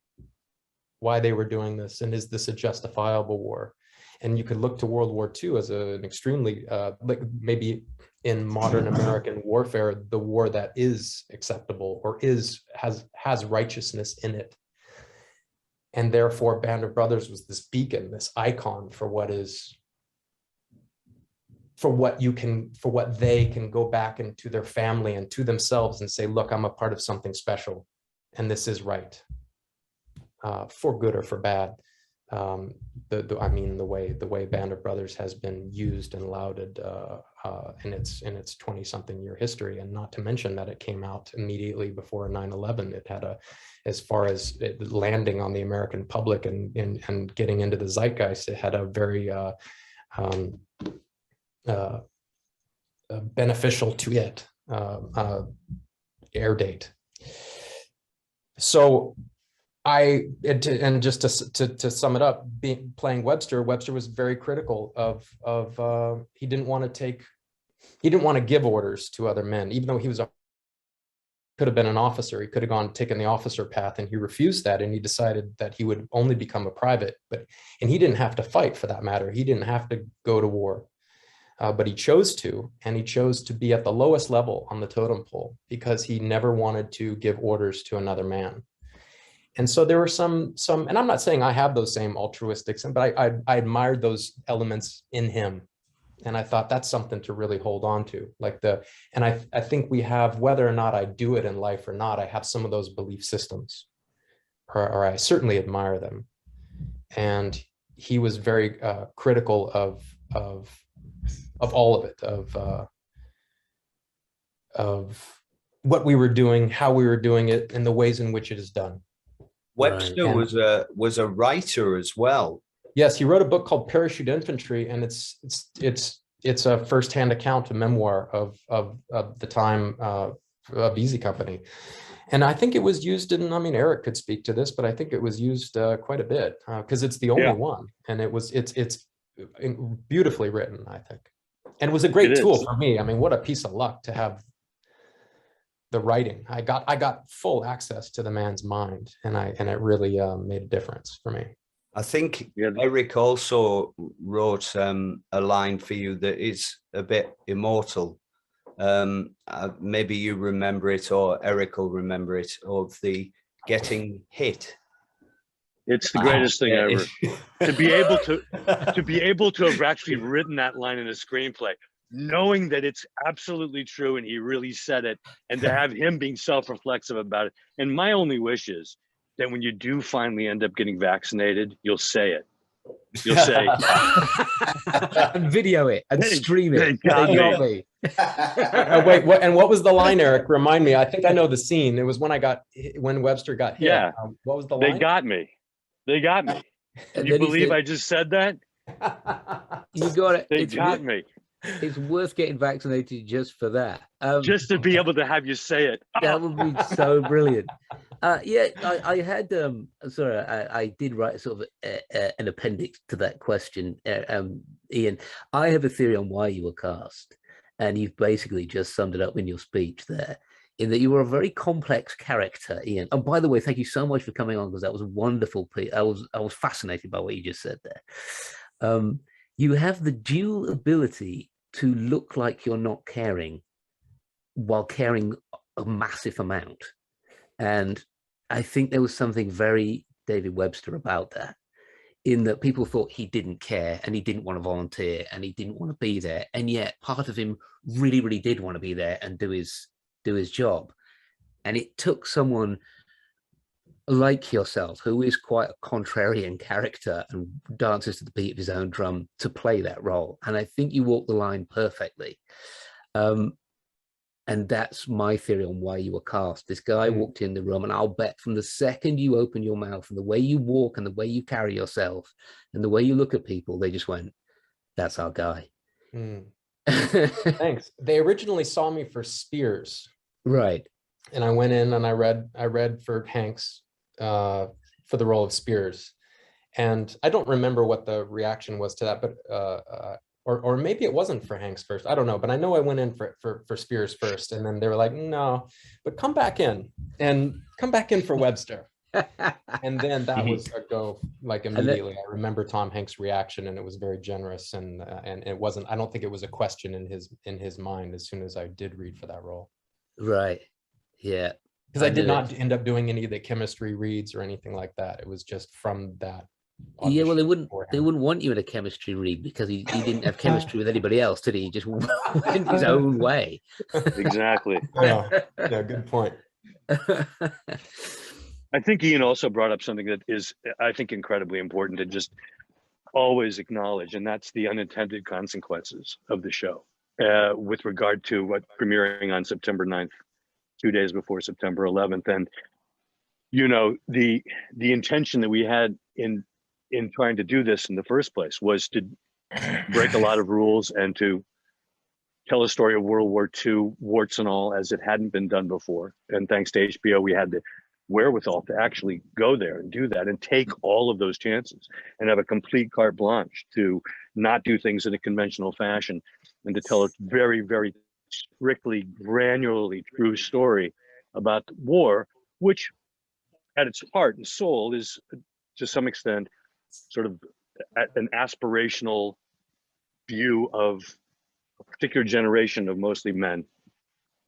why they were doing this, and is this a justifiable war? And you could look to World War II as an extremely, like maybe in modern American warfare, the war that is acceptable or has righteousness in it. And therefore, Band of Brothers was this beacon, this icon for what they can go back into their family and to themselves and say, look, I'm a part of something special, and this is right, for good or for bad. The way Band of Brothers has been used and lauded in its 20-something year history, and not to mention that it came out immediately before 9/11. It had as far as it landing on the American public and getting into the zeitgeist, it had a very beneficial to it air date. So just to sum it up, playing Webster was very critical of he didn't want to give orders to other men, even though he could have been an officer. He could have taken the officer path, and he refused that, and he decided that he would only become a private. And he didn't have to fight, for that matter. He didn't have to go to war, but he chose to, and he chose to be at the lowest level on the totem pole because he never wanted to give orders to another man. And so there were some, and I'm not saying I have those same altruistic, but I admired those elements in him. And I thought that's something to really hold on to. And I think we have, whether or not I do it in life or not, I have some of those belief systems, or I certainly admire them. And he was very critical of all of it, of what we were doing, how we were doing it, and the ways in which it is done. Webster was a writer as well. Yes, he wrote a book called Parachute Infantry, and it's a firsthand account, a memoir of the time of Easy Company. And I think it was used in, Erik could speak to this, but I think it was used quite a bit because it's the only one, and it's beautifully written, I think. And it was a great tool for me. What a piece of luck to have the writing. I got full access to the man's mind, and it really made a difference for me. I think Erik also wrote a line for you that is a bit immortal. Maybe you remember it, or Erik will remember it, of the getting hit. It's the greatest thing ever. to be able to have actually written that line in a screenplay, knowing that it's absolutely true and he really said it, and to have him being self-reflexive about it. And my only wish is that when you do finally end up getting vaccinated, you'll say it. You'll say, and video it and stream it. Wait, what was the line, Erik? Remind me. I think I know the scene. It was when Webster got hit. Yeah. What was the line? They got me. Can you believe I just said that? You got it. They got me. It's worth getting vaccinated just for that. Just to be able to have you say it. That would be so brilliant. Yeah, I had sorry, I did write sort of an appendix to that question, Ian. I have a theory on why you were cast, and you've basically just summed it up in your speech there, in that you were a very complex character, Ian. And by the way, thank you so much for coming on, because that was wonderful. I was fascinated by what you just said there. You have the dual ability to look like you're not caring while caring a massive amount. And I think there was something very David Webster about that, in that people thought he didn't care and he didn't want to volunteer and he didn't want to be there. And yet part of him really, really did want to be there and do his job. And it took someone like yourself, who is quite a contrarian character and dances to the beat of his own drum, to play that role. And I think you walk the line perfectly. And that's my theory on why you were cast. This guy walked in the room, and I'll bet from the second you open your mouth and the way you walk and the way you carry yourself and the way you look at people, they just went, that's our guy. Thanks. They originally saw me for Spears. Right. And I went in and I read for Hanks for the role of Spears. And I don't remember what the reaction was to that, but or maybe it wasn't for Hanks first. I don't know, but I know I went in for Spears first, and then they were like, no, but come back in for Webster. And then that was a go, like immediately. I remember Tom Hanks' reaction, and it was very generous, and it wasn't. I don't think it was a question in his mind as soon as I did read for that role. Right. Yeah. Because I did not end up doing any of the chemistry reads or anything like that. It was just from that. Yeah, well, they wouldn't want you in a chemistry read, because he didn't have chemistry with anybody else, did he? He just went his own way. Exactly. Yeah, good point. I think Ian also brought up something that is, I think, incredibly important to just always acknowledge, and that's the unintended consequences of the show with regard to what premiering on September 9th, 2 days before September 11th. And, you know, the intention that we had in trying to do this in the first place was to break a lot of rules and to tell a story of World War II, warts and all, as it hadn't been done before. And thanks to HBO, we had the wherewithal to actually go there and do that and take all of those chances and have a complete carte blanche to not do things in a conventional fashion and to tell a very, very strictly, granularly true story about the war, which at its heart and soul is, to some extent, sort of an aspirational view of a particular generation of mostly men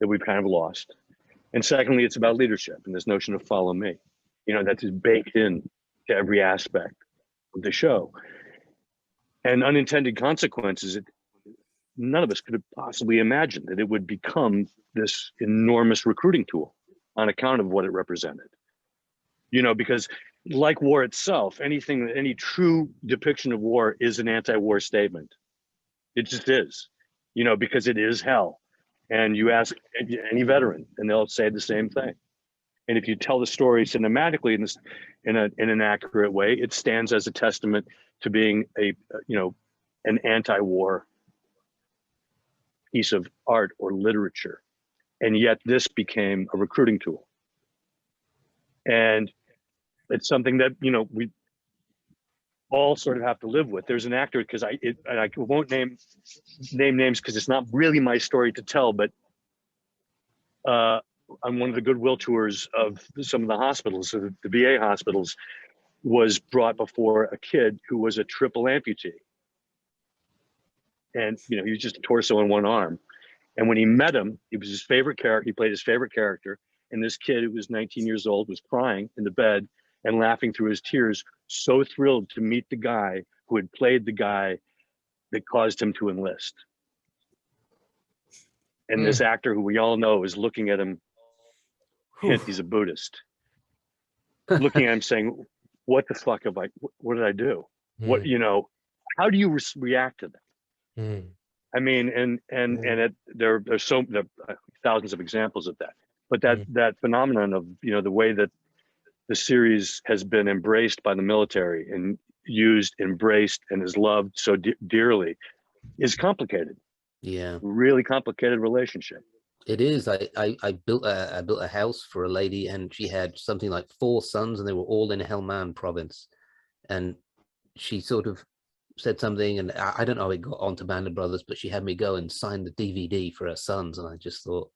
that we've kind of lost. And secondly, it's about leadership and this notion of follow me, you know, that's baked in to every aspect of the show. And unintended consequences, none of us could have possibly imagined that it would become this enormous recruiting tool on account of what it represented. You know, because like war itself, any true depiction of war is an anti-war statement. It just is, you know, because it is hell. And you ask any veteran and they'll say the same thing. And if you tell the story cinematically in an accurate way, it stands as a testament to being an anti-war piece of art or literature. And yet this became a recruiting tool. And it's something that, you know, we all sort of have to live with. There's an actor, because I won't name names because it's not really my story to tell, but on one of the Goodwill tours of some of the hospitals, so the VA hospitals, was brought before a kid who was a triple amputee. And, you know, he was just a torso and one arm. And when he met him, he was his favorite character. He played his favorite character. And this kid, who was 19 years old, was crying in the bed and laughing through his tears, so thrilled to meet the guy who had played the guy that caused him to enlist. And this actor, who we all know, is looking at him, hint, he's a Buddhist, looking at him saying, what the fuck have what did I do? What, you know, how do you react to that? I mean, there are thousands of examples of that, but that phenomenon of, you know, the way that the series has been embraced by the military and used, embraced, and is loved so dearly is complicated. Yeah, really complicated relationship. it is. I built a house for a lady, and she had something like 4 sons, and they were all in Helmand province. And she sort of said something, and I don't know how it got onto Band of Brothers, but she had me go and sign the DVD for her sons, and I just thought,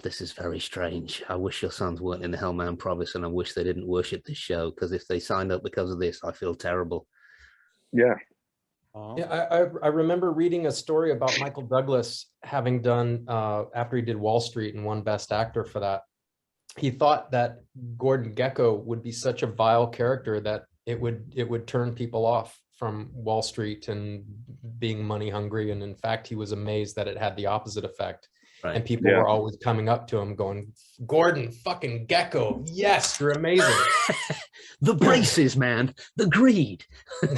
this is very strange. I wish your sons weren't in the Helmand province, and I wish they didn't worship this show, because if they signed up because of this, I feel terrible. Yeah. Yeah, I remember reading a story about Michael Douglas having done, after he did Wall Street and won Best Actor for that, he thought that Gordon Gekko would be such a vile character that it would turn people off from Wall Street and being money hungry. And in fact, he was amazed that it had the opposite effect. Right. And people were always coming up to him going, Gordon fucking Gekko, yes, you're amazing. The braces, man, the greed.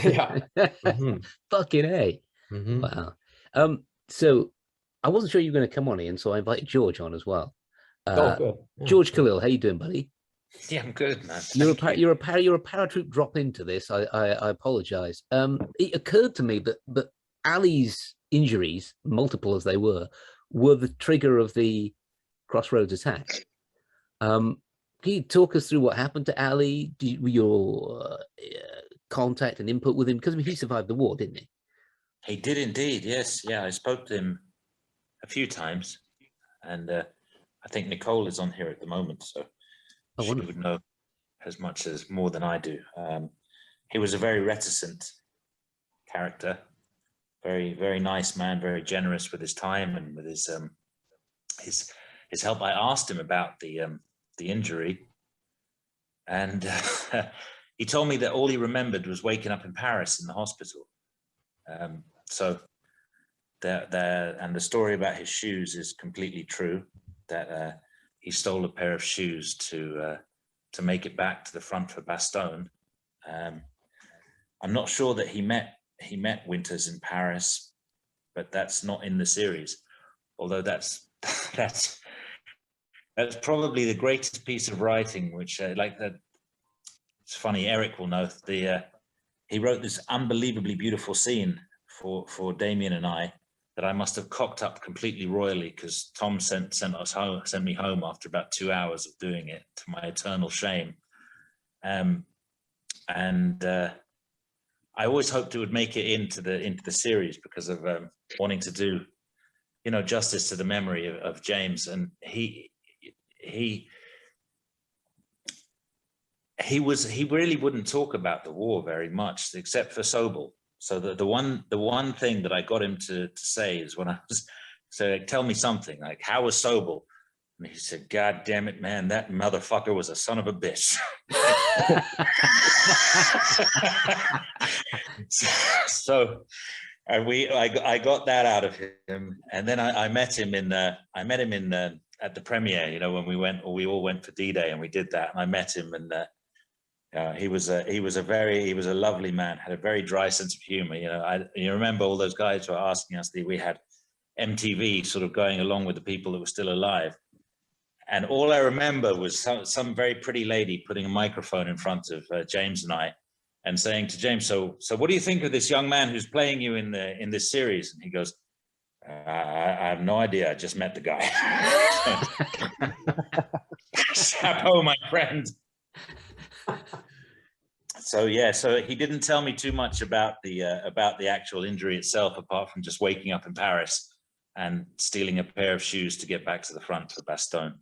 Yeah. Mm-hmm. Fucking A. Mm-hmm. Wow. So I wasn't sure you were going to come on, Ian, so I invited George on as well. Good. Yeah. George Calil, how you doing, buddy? Yeah, I'm good, man. You're a paratroop drop into this. I apologize. It occurred to me that Ali's injuries, multiple as they were the trigger of the Crossroads attack. Can you talk us through what happened to Ali? Your contact and input with him? Because he survived the war, didn't he? He did indeed, yes. Yeah, I spoke to him a few times, and I think Nicolle is on here at the moment, so she would know as much as more than I do. He was a very reticent character, very, very nice man, very generous with his time and with his help. I asked him about the injury, and he told me that all he remembered was waking up in Paris in the hospital. So the story about his shoes is completely true. That he stole a pair of shoes to make it back to the front for Bastogne. I'm not sure that he met Winters in Paris, but that's not in the series. Although that's probably the greatest piece of writing, which like that. It's funny. Erik will know he wrote this unbelievably beautiful scene for Damien and I that I must have cocked up completely royally, because Tom sent me home after about 2 hours of doing it, to my eternal shame. I always hoped it would make it into the series because of wanting to do, justice to the memory of James. And he really wouldn't talk about the war very much, except for Sobel. So the one thing that I got him to say is when I was saying, tell me something, like, how was Sobel? And he said, God damn it, man, that motherfucker was a son of a bitch. So I got that out of him, and then I met him at the premiere, when we all went for D-Day, and we did that, and I met him, and he was a lovely man, had a very dry sense of humor. You remember all those guys were asking us, we had MTV sort of going along with the people that were still alive. And all I remember was some very pretty lady putting a microphone in front of James and I, and saying to James, so what do you think of this young man who's playing you in this series? And he goes, I have no idea. I just met the guy. Chapeau, my friend. So he didn't tell me too much about the actual injury itself, apart from just waking up in Paris and stealing a pair of shoes to get back to the front for Bastogne.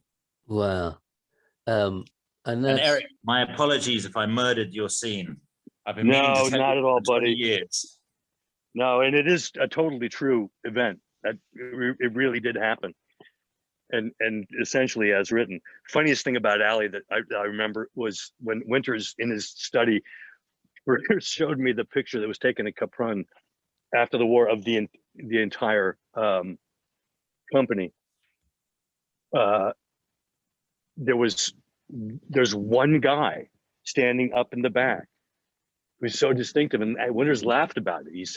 Wow. And Erik, my apologies if I murdered your scene. I've been not at all, buddy. Years. No, and it is a totally true event. That it really did happen, and essentially as written. Funniest thing about Ali that I remember was when Winters in his study showed me the picture that was taken at Capron after the war of the entire company. There's one guy standing up in the back who's so distinctive, and Winters laughed about it.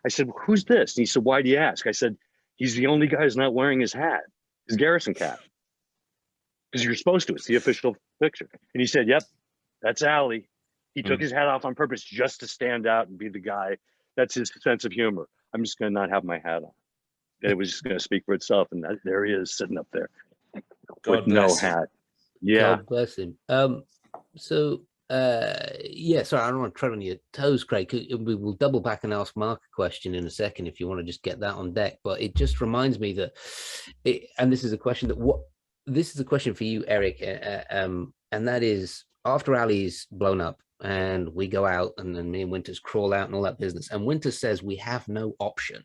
I said, who's this? And he said, why do you ask? I said, he's the only guy who's not wearing his hat, his garrison cap, because you're supposed to. It's the official picture. And he said, yep, that's Ali. He took his hat off on purpose just to stand out and be the guy. That's his sense of humor. I'm just going to not have my hat on. It was just going to speak for itself. And there he is sitting up there God with no bless him. hat. Yeah. God bless him. So yeah, sorry, I don't want to tread on your toes, Craig. We will double back and ask Mark a question in a second if you want to just get that on deck. But it just reminds me that, and this is a question this is a question for you, Erik, and that is, after Ali's blown up and we go out and then me and Winters crawl out and all that business, and Winters says we have no option.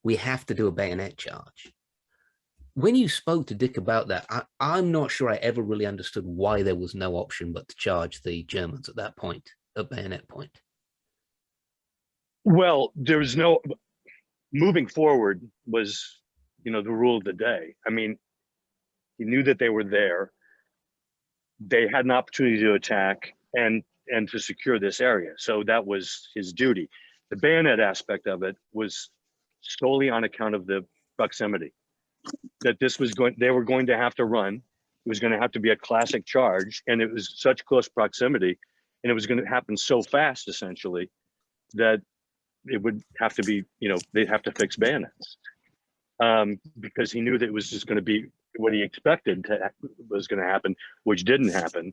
We have to do a bayonet charge. When you spoke to Dick about that, I'm not sure I ever really understood why there was no option but to charge the Germans at that point, at bayonet point. Well, there was no, moving forward was, the rule of the day. I mean, he knew that they were there. They had an opportunity to attack and to secure this area. So that was his duty. The bayonet aspect of it was solely on account of the proximity. That they were going to have to run. It was going to have to be a classic charge, and it was such close proximity, and it was going to happen so fast, essentially, that it would have to be, they'd have to fix bayonets, because he knew that it was just going to be what he expected was going to happen, which didn't happen,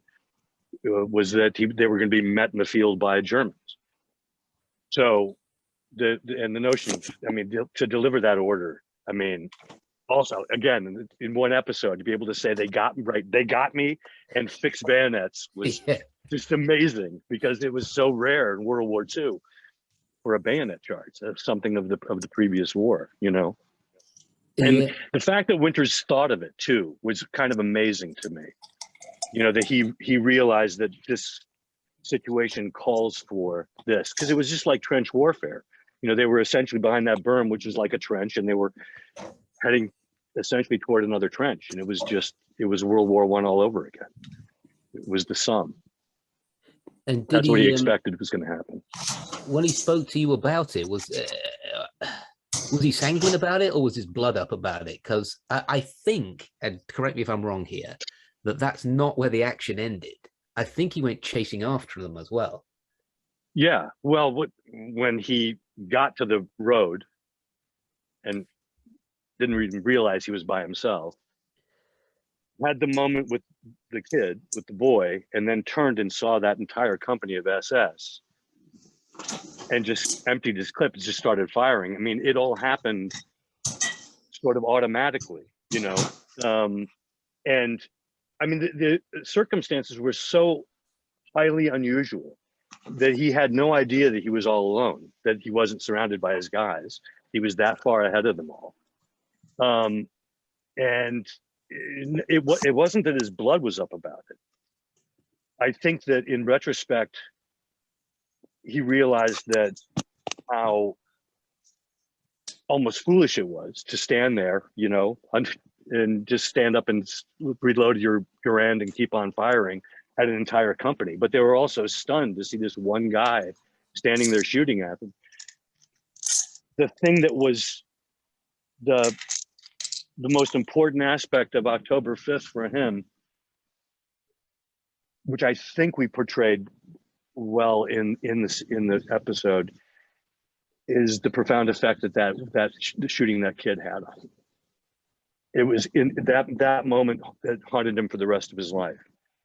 was that they were going to be met in the field by Germans. So the notion of, to deliver that order, also, again, in one episode, to be able to say they got me and fixed bayonets was just amazing, because it was so rare in World War II for a bayonet charge, something of the previous war, And the fact that Winters thought of it too was kind of amazing to me. That he realized that this situation calls for this, because it was just like trench warfare. They were essentially behind that berm, which is like a trench, and they were heading essentially toward another trench, and it was World War I all over again. It was the sum, and that's what he expected was going to happen. When he spoke to you about it, was he sanguine about it, or was his blood up about it? Because I think, and correct me if I'm wrong here, that's not where the action ended. I think he went chasing after them as well. Yeah, well, when he got to the road and didn't even realize he was by himself, had the moment with the kid, with the boy, and then turned and saw that entire company of SS and just emptied his clip and just started firing. It all happened sort of automatically, and the circumstances were so highly unusual that he had no idea that he was all alone, that he wasn't surrounded by his guys. He was that far ahead of them all. And it wasn't that his blood was up about it. I think that in retrospect, he realized that how almost foolish it was to stand there, and just stand up and reload your end and keep on firing at an entire company. But they were also stunned to see this one guy standing there shooting at them. The thing that was the most important aspect of October 5th for him, which I think we portrayed well in the episode, is the profound effect that shooting that kid had on him. It was in that moment that haunted him for the rest of his life,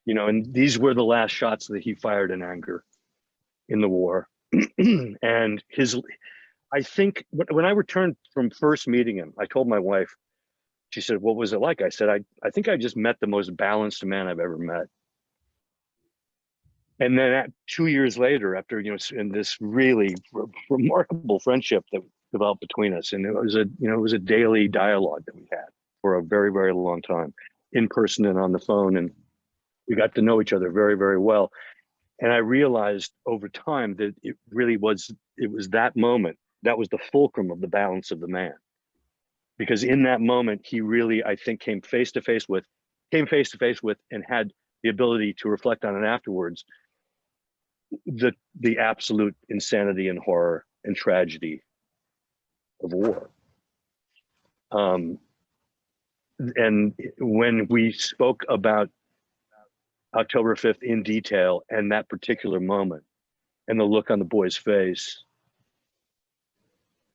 and these were the last shots that he fired in anger in the war. And I think when I returned from first meeting him, I told my wife, she said, "What was it like?" I said, I think I just met the most balanced man I've ever met. And then 2 years later, after, in this really remarkable friendship that developed between us, and it was a daily dialogue that we had for a very, very long time, in person and on the phone. And we got to know each other very, very well. And I realized over time that it was that moment, that was the fulcrum of the balance of the man. Because in that moment, he really, I think, came face to face with and had the ability to reflect on it afterwards, the absolute insanity and horror and tragedy of war. And when we spoke about October 5th in detail and that particular moment and the look on the boy's face,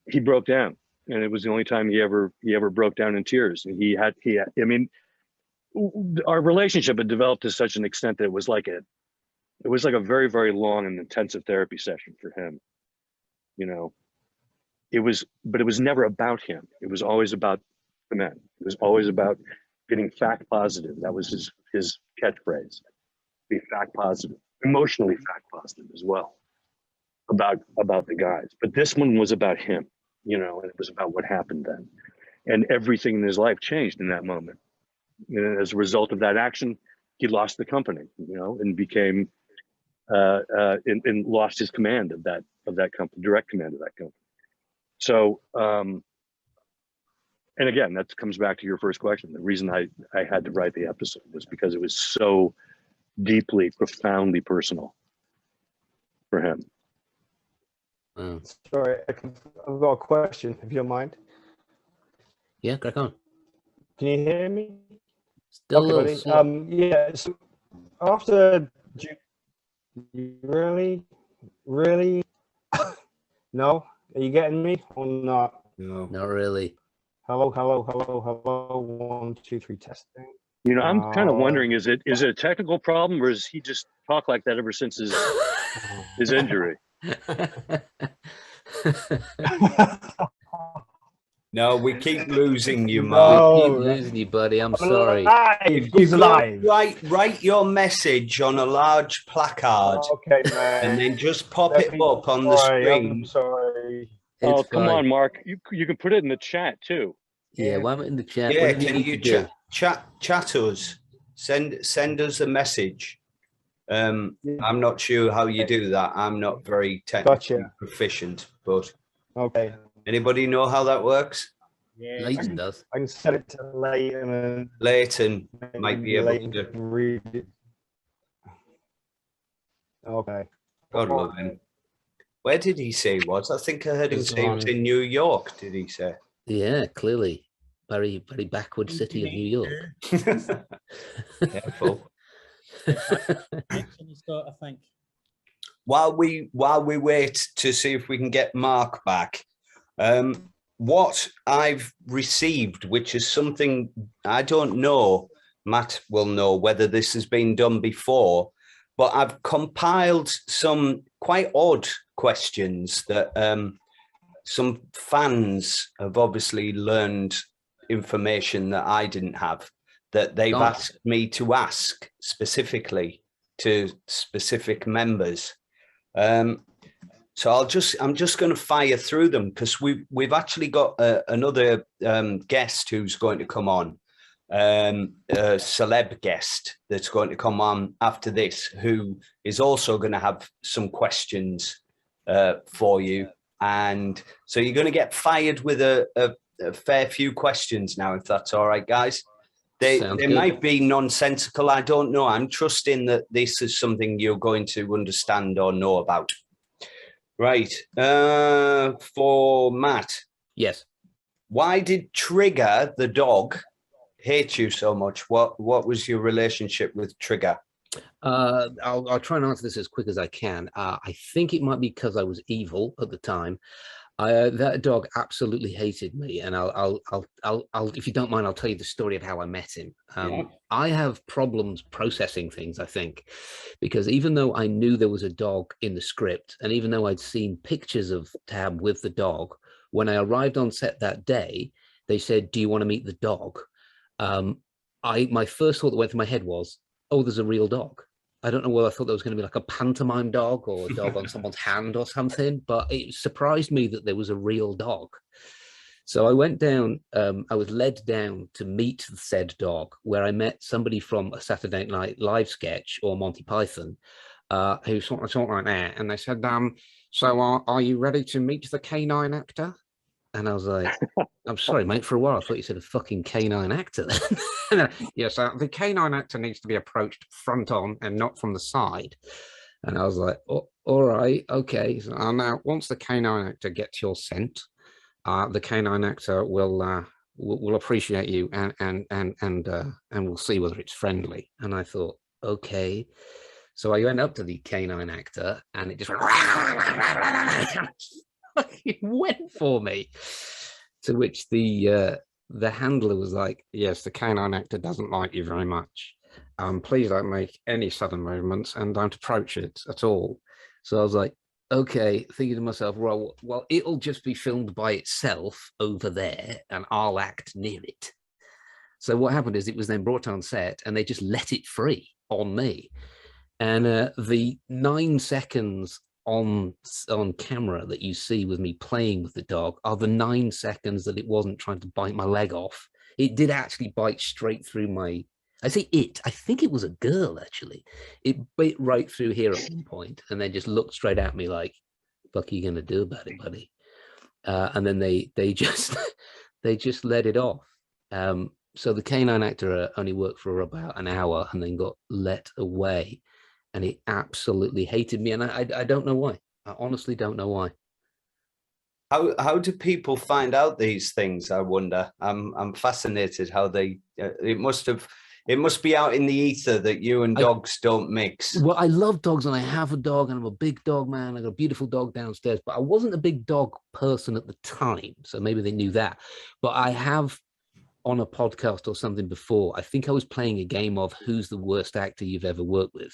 he broke down. and it was the only time he ever broke down in tears. And I mean, our relationship had developed to such an extent that it was like a very, very long and intensive therapy session for him. You know, but it was never about him. It was always about the men. It was always about getting fact positive. That was his catchphrase. Be fact positive, emotionally fact positive as well about the guys. But this one was about him, you know, and it was about what happened then. And everything in his life changed in that moment. And as a result of that action, he lost the company, you know, and became and lost his command of that company, direct command of that company. So, and again, that comes back to your first question. The reason I had to write the episode was because it was so deeply, profoundly personal for him. Sorry, I've got a question, if you don't mind. Yeah, crack on. Can you hear me? Still okay, buddy. Yeah, so after really no, are you getting me or not? No, not really. Hello 1 2 3 testing. You know, I'm kind of wondering, is it a technical problem, or is he just talked like that ever since his injury? No, we keep losing you, Mark. We keep losing you, buddy. I'm sorry. He's alive. Write your message on a large placard. Okay, man. And then just pop it up on the screen. I'm sorry. Oh, come on, Mark. You can put it in the chat too. Yeah, why not in the chat? Yeah, can you chat us? Send us a message. I'm not sure how you do that. I'm not very technically proficient, but okay. Anybody know how that works? Yeah, Leighton does. I can set it to Leighton. Leighton might be able to read it. Okay. God love him. Where did he say he was? I think I heard him say he was in New York. Did he say? Yeah, clearly, very, very backward city of New York. Careful. I think. While we wait to see if we can get Mark back, what I've received, which is something I don't know, Matt will know whether this has been done before, but I've compiled some quite odd questions that some fans have obviously learned information that I didn't have, that they've asked me to ask specifically to specific members. So I'm just going to fire through them, because we've actually got another guest who's going to come on, a celeb guest that's going to come on after this, who is also going to have some questions for you. And so you're going to get fired with a fair few questions now, if that's all right, guys. They might be nonsensical. I don't know. I'm trusting that this is something you're going to understand or know about. Right. For Matt. Yes. Why did Trigger, the dog, hate you so much? What was your relationship with Trigger? I'll try and answer this as quick as I can. I think it might be because I was evil at the time. That dog absolutely hated me, and I'll if you don't mind, I'll tell you the story of how I met him. I have problems processing things, I think, because even though I knew there was a dog in the script, and even though I'd seen pictures of Tab with the dog, when I arrived on set that day, they said, "Do you want to meet the dog?" My first thought that went through my head was, "Oh, there's a real dog." I don't know whether I thought there was going to be like a pantomime dog or a dog on someone's hand or something, but it surprised me that there was a real dog. So I went down, I was led down to meet the said dog, where I met somebody from a Saturday Night Live sketch or Monty Python, who sort of like that. And they said, so are you ready to meet the canine actor? And I was like, I'm sorry, mate, for a while I thought you said a fucking canine actor. Yes, the canine actor needs to be approached front on and not from the side. And I was like, oh, all right, okay. So now, once the canine actor gets your scent, the canine actor will appreciate you and we'll see whether it's friendly. And I thought, okay. So I went up to the canine actor and it just went, it went for me. To which the handler was like, "Yes, the canine actor doesn't like you very much. Please don't make any sudden movements and don't approach it at all." So I was like, okay, thinking to myself, well, it'll just be filmed by itself over there and I'll act near it. So what happened is it was then brought on set and they just let it free on me. And the 9 seconds on camera that you see with me playing with the dog are the 9 seconds that it wasn't trying to bite my leg off. It did actually bite straight through my, I say it, I think it was a girl actually. It bit right through here at one point and then just looked straight at me like, "Fuck are you gonna do about it, buddy?" And then they just they just let it off. So the canine actor only worked for about an hour and then got let away, and he absolutely hated me, and I don't know why. I honestly don't know why. How do people find out these things? I wonder. I'm fascinated how they. It must be out in the ether that you and dogs don't mix. Well, I love dogs and I have a dog and I'm a big dog man. I got a beautiful dog downstairs, but I wasn't a big dog person at the time. So maybe they knew that. But I have on a podcast or something before, I think I was playing a game of who's the worst actor you've ever worked with.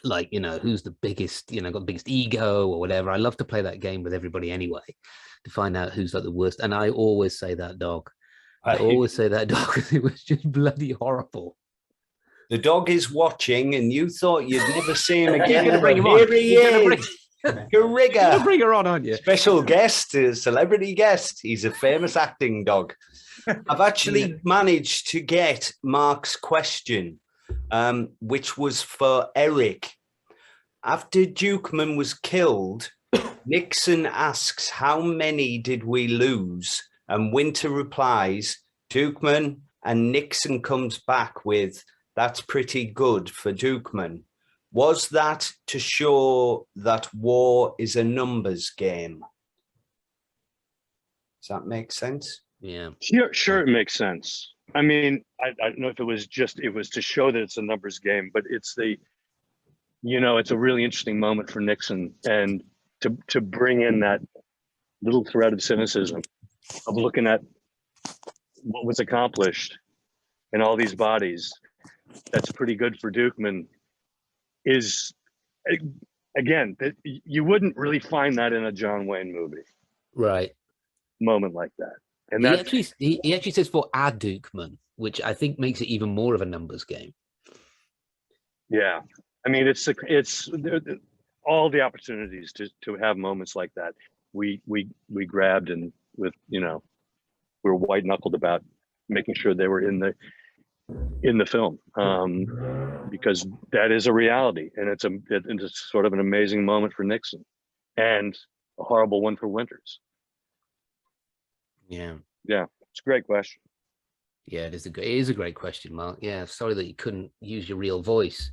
Like, who's the biggest, got the biggest ego or whatever. I love to play that game with everybody anyway, to find out who's like the worst. And I always say that dog. I always say that dog because it was just bloody horrible. The dog is watching, and you thought you'd never see him again. You're gonna bring him on. Here he is. You're gonna bring her on, aren't you? Special guest, a celebrity guest. He's a famous acting dog. I've actually managed to get Mark's question, which was for Erik. After Dukeman was killed, Nixon asks, "How many did we lose?" And Winter replies, "Dukeman," and Nixon comes back with, "That's pretty good for Dukeman." Was that to show that war is a numbers game? Does that make sense? Yeah. Sure, it makes sense. I mean, I don't know if it was to show that it's a numbers game, but it's it's a really interesting moment for Nixon, and to bring in that little thread of cynicism of looking at what was accomplished in all these bodies. That's pretty good for Dukeman. Is, again, you wouldn't really find that in a John Wayne movie, right? Moment like that, and he actually says for a Dukeman, which I think makes it even more of a numbers game. Yeah, I mean, it's all the opportunities to have moments like that. We grabbed, and with we're white knuckled about making sure they were in the film, because that is a reality, and it's sort of an amazing moment for Nixon, and a horrible one for Winters. Yeah, it's a great question. Yeah, it is a great question, Mark. Yeah, sorry that you couldn't use your real voice.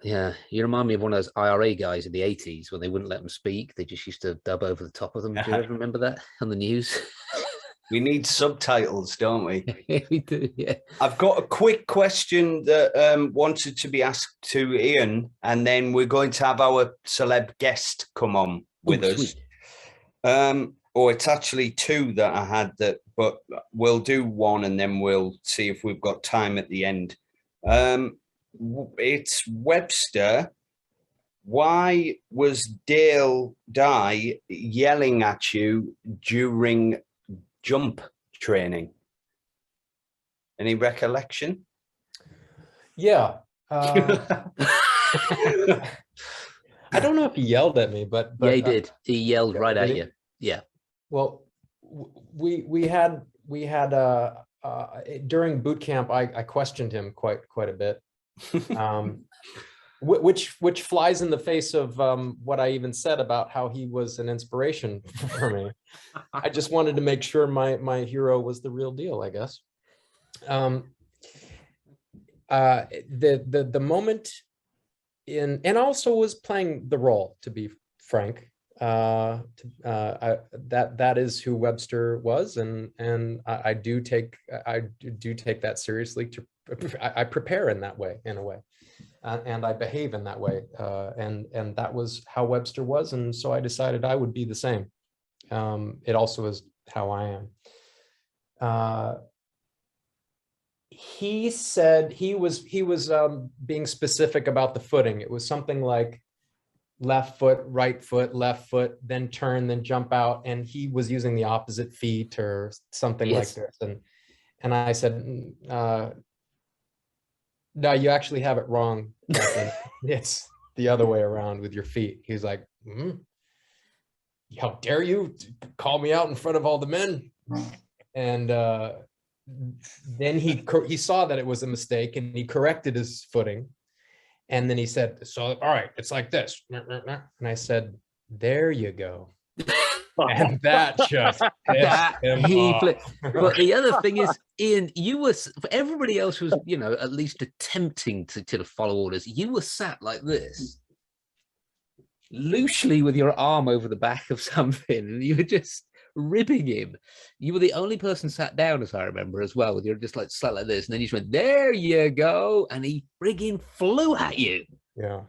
Yeah, you remind me of one of those IRA guys in the 80s when they wouldn't let them speak. They just used to dub over the top of them. Do you ever remember that on the news? We need subtitles, don't we? We do, yeah. I've got a quick question that wanted to be asked to Eion, and then we're going to have our celeb guest come on with us. Sweet. It's actually two that I had but we'll do one and then we'll see if we've got time at the end. It's Webster. Why was Dale Dye yelling at you during jump training? Any recollection? Yeah. I don't know if he yelled at me, but yeah, he did. He yelled right at you. Yeah. Well, we had during boot camp, I questioned him quite a bit, which flies in the face of what I even said about how he was an inspiration for me. I just wanted to make sure my hero was the real deal, I guess. The moment and also was playing the role, to be frank. That is who Webster was, and I do take that seriously. I prepare in that way, in a way, and I behave in that way, and that was how Webster was, and so I decided I would be the same. It also is how I am. He said he was being specific about the footing. It was something like left foot, left foot, then turn, then jump out, and he was using the opposite feet or something like this. And I said, no, you actually have it wrong, Captain. It's the other way around with your feet. He's like, how dare you call me out in front of all the men? And then he saw that it was a mistake and he corrected his footing. And then he said, so, all right, it's like this. And I said, there you go. And that just pissed him off. But the other thing is, Ian, you were, everybody else was, at least attempting to follow orders. You were sat like this, loosely with your arm over the back of something, and you were just ribbing him. You were the only person sat down, as I remember, as well, with your just like sat like this, and then you just went, there you go, and he frigging flew at you. Yeah.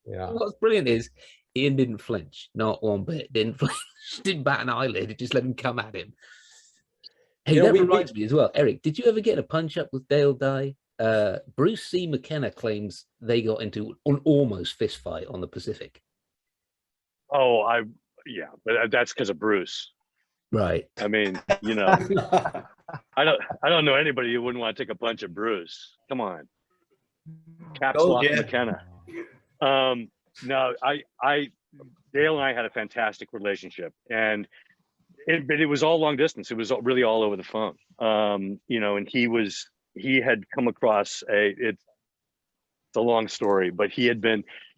What's brilliant is Ian didn't flinch, not one bit. Didn't flinch, didn't bat an eyelid. It just let him come at him. Hey, that reminds me as well, Eric, did you ever get a punch up with Dale Dye? Bruce C. McKenna claims they got into an almost fist fight on the Pacific. Oh, yeah, but that's because of Bruce. Right. I mean, I don't know anybody who wouldn't want to take a punch at Bruce. Come on. Caps lock McKenna. No, Dale and I had a fantastic relationship, and it was all long distance. It was really all over the phone. And he had come across it's a long story, but he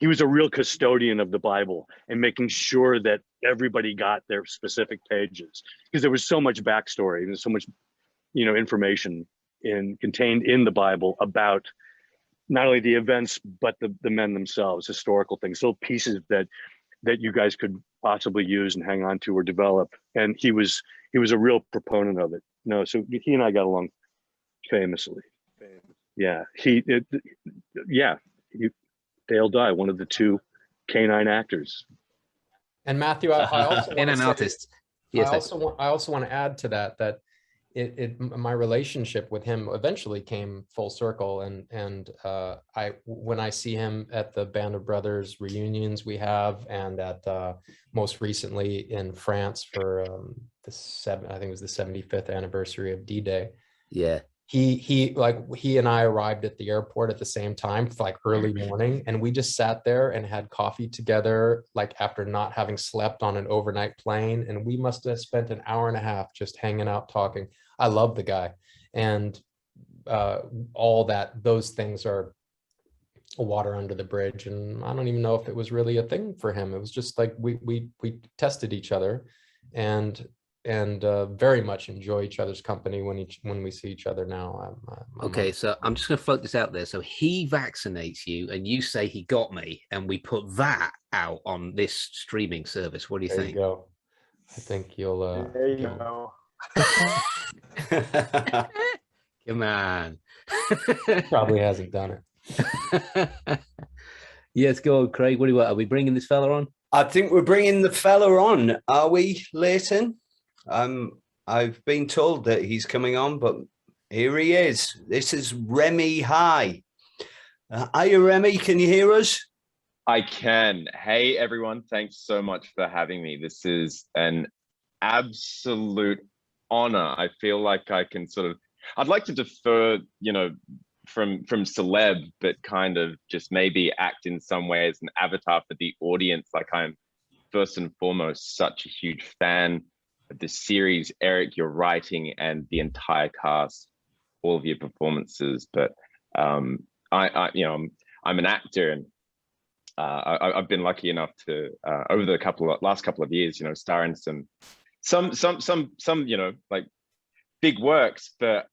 was a real custodian of the Bible and making sure that everybody got their specific pages, because there was so much backstory and so much, information contained in the Bible about not only the events, but the men themselves, historical things, little pieces that you guys could possibly use and hang on to or develop. And he was a real proponent of it. So he and I got along famously. Yeah, Dale Dye, one of the two canine actors. And Matthew, I also and an artist. Yes, I also want to add to that my relationship with him eventually came full circle, and when I see him at the Band of Brothers reunions we have, and at most recently in France for I think it was the 75th anniversary of D-Day. Yeah. He and I arrived at the airport at the same time, like early morning, and we just sat there and had coffee together, like after not having slept on an overnight plane, and we must have spent an hour and a half just hanging out talking. I love the guy, and those things are water under the bridge, and I don't even know if it was really a thing for him. It was just like we tested each other, and very much enjoy each other's company when we see each other now. Okay, so I'm just going to float this out there. So he vaccinates you, and you say he got me, and we put that out on this streaming service. What do you think? There you go. I think you'll. There you go. Come on. Probably hasn't done it. Yes, go on, Craig. What do you want? Are we bringing this fella on? I think we're bringing the fella on. Are we, Leighton? I've been told that he's coming on, but here he is. This is Remy High. Hiya, Remy. Can you hear us? I can. Hey, everyone. Thanks so much for having me. This is an absolute honor. I feel like I can I'd like to defer, from celeb, but kind of just maybe act in some way as an avatar for the audience. Like, I'm first and foremost such a huge fan of the series, Eric, your writing, and the entire cast, all of your performances. But I'm an actor, and I've been lucky enough to over the last couple of years, star in some like big works, but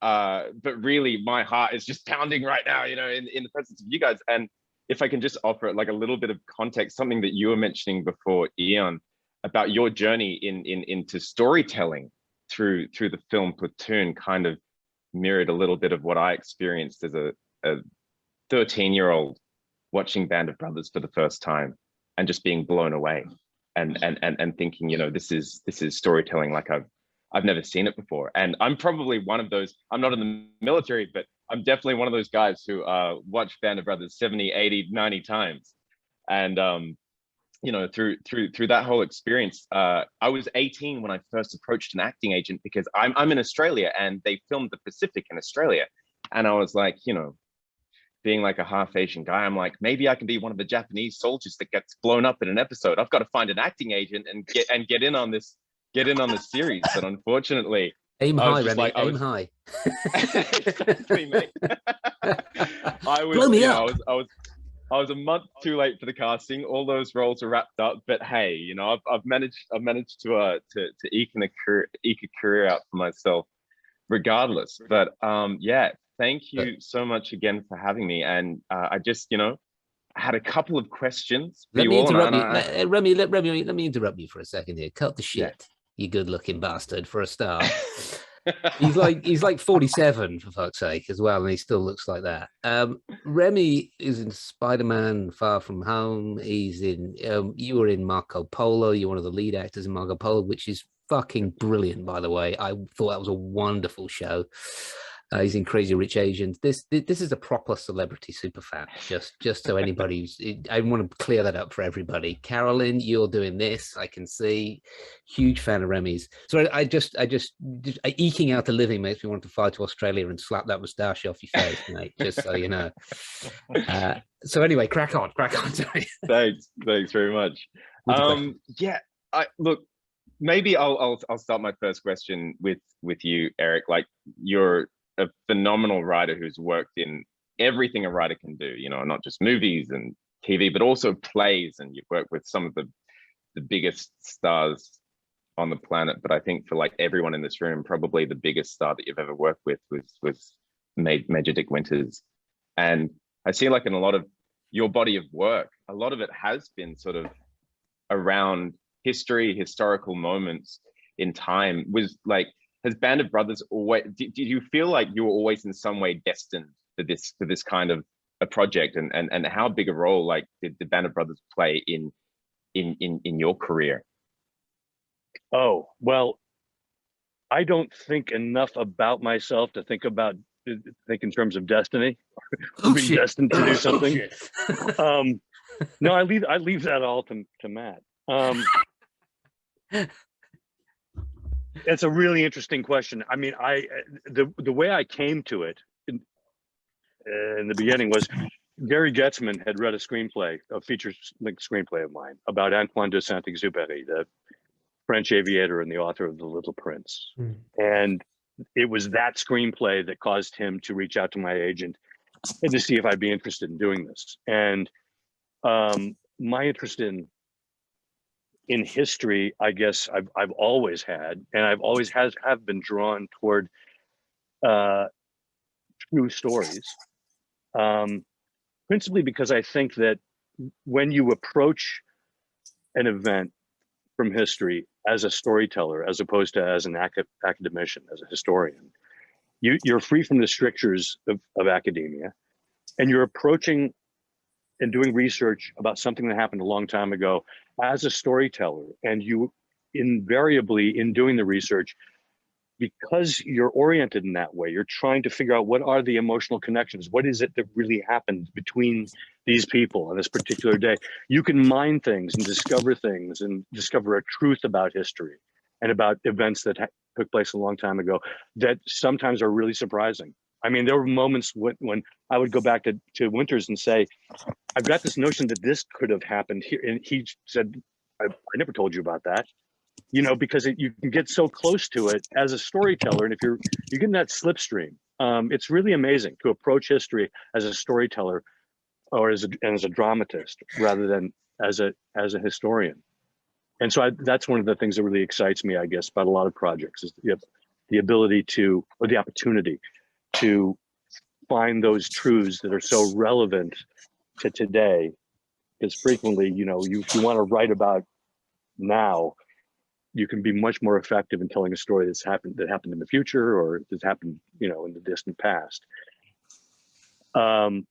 really my heart is just pounding right now, in the presence of you guys. And if I can just offer like a little bit of context, something that you were mentioning before, Eion, about your journey into storytelling through the film Platoon, kind of mirrored a little bit of what I experienced as a 13-year-old watching Band of Brothers for the first time and just being blown away and thinking, this is storytelling like I've never seen it before. And I'm probably one of those, I'm not in the military, but I'm definitely one of those guys who watched Band of Brothers 70, 80, 90 times. And, you know, through that whole experience, I was 18 when I first approached an acting agent, because I'm in Australia and they filmed the Pacific in Australia. And I was like, you know, being like a half Asian guy, I'm like, maybe I can be one of the Japanese soldiers that gets blown up in an episode. I've got to find an acting agent and get in on this series. But unfortunately, aim high, Remy. Aim high. Exactly, mate. I was, blow me you up. know, I was a month too late for the casting. All those roles are wrapped up, but hey, you know, I've managed to eke a career out for myself, regardless. But yeah, thank you so much again for having me. And I just, you know, I had a couple of questions. Let me interrupt you, Remy. Let me interrupt you for a second here. Cut the shit, you good-looking bastard. For a start. He's like 47 for fuck's sake as well, and he still looks like that. Remy is in Spider-Man: Far From Home. He's in you were in Marco Polo. You're one of the lead actors in Marco Polo, which is fucking brilliant, by the way. I thought that was a wonderful show. He's in Crazy Rich Asians. This is a proper celebrity super fan. Just so anybody's, I want to clear that up for everybody. Carolyn, you're doing this. I can see. Huge fan of Remy's. So I just eking out a living makes me want to fly to Australia and slap that moustache off your face, mate. Just so you know. So anyway, crack on. Sorry. Thanks very much. Yeah. Look. Maybe I'll start my first question with you, Erik. Like, you're a phenomenal writer who's worked in everything a writer can do, you know, not just movies and TV, but also plays. And you've worked with some of the biggest stars on the planet. But I think for like everyone in this room, probably the biggest star that you've ever worked with was Major Dick Winters. And I see, like, in a lot of your body of work, a lot of it has been sort of around historical moments in time. Was like, has Band of Brothers always, did you feel like you were always in some way destined for this kind of a project, and how big a role, like, did the Band of Brothers play in your career? Oh, well, I don't think enough about myself to think in terms of destiny, or being destined to do something. No, I leave that all to Matt. It's a really interesting question. I mean, the way I came to it in the beginning was Gary Getzman had read a feature-length screenplay of mine about Antoine de Saint-Exupéry, the French aviator and the author of The Little Prince. And it was that screenplay that caused him to reach out to my agent and to see if I'd be interested in doing this. And my interest in history, I guess I've always had, and I've always have been drawn toward true stories, principally because I think that when you approach an event from history as a storyteller, as opposed to as an academician, as a historian, you're free from the strictures of academia, and you're approaching and doing research about something that happened a long time ago as a storyteller. And you invariably, in doing the research, because you're oriented in that way, you're trying to figure out what are the emotional connections, what is it that really happened between these people on this particular day. You can mine things and discover a truth about history and about events that took place a long time ago that sometimes are really surprising. I mean, there were moments when I would go back to Winters and say, I've got this notion that this could have happened here. And he said, I never told you about that. You know, because you can get so close to it as a storyteller. And if you're getting that slipstream, it's really amazing to approach history as a storyteller or as a dramatist rather than as a historian. And so that's one of the things that really excites me, I guess, about a lot of projects, is the ability to, or the opportunity to find those truths that are so relevant to today. Because frequently, you know, if you want to write about now, you can be much more effective in telling a story that happened in the future, or that's happened, you know, in the distant past. And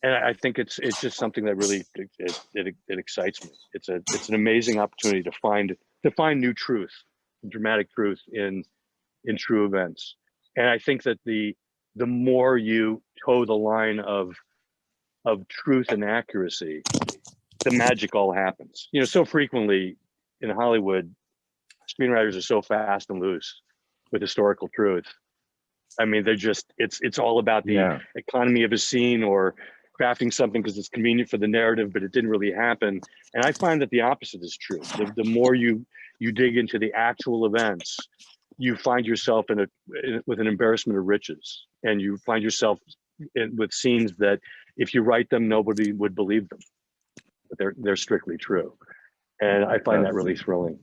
I think it's just something that really it excites me. It's an amazing opportunity to find new truth dramatic truth in true events. And I think that the more you toe the line of truth and accuracy, the magic all happens. You know, so frequently in Hollywood, screenwriters are so fast and loose with historical truth. I mean, they're just, it's all about the economy of a scene or crafting something because it's convenient for the narrative, but it didn't really happen. And I find that the opposite is true. The more you dig into the actual events, you find yourself with an embarrassment of riches, and you find yourself with scenes that if you write them, nobody would believe them, but they're strictly true. And I find that really thrilling.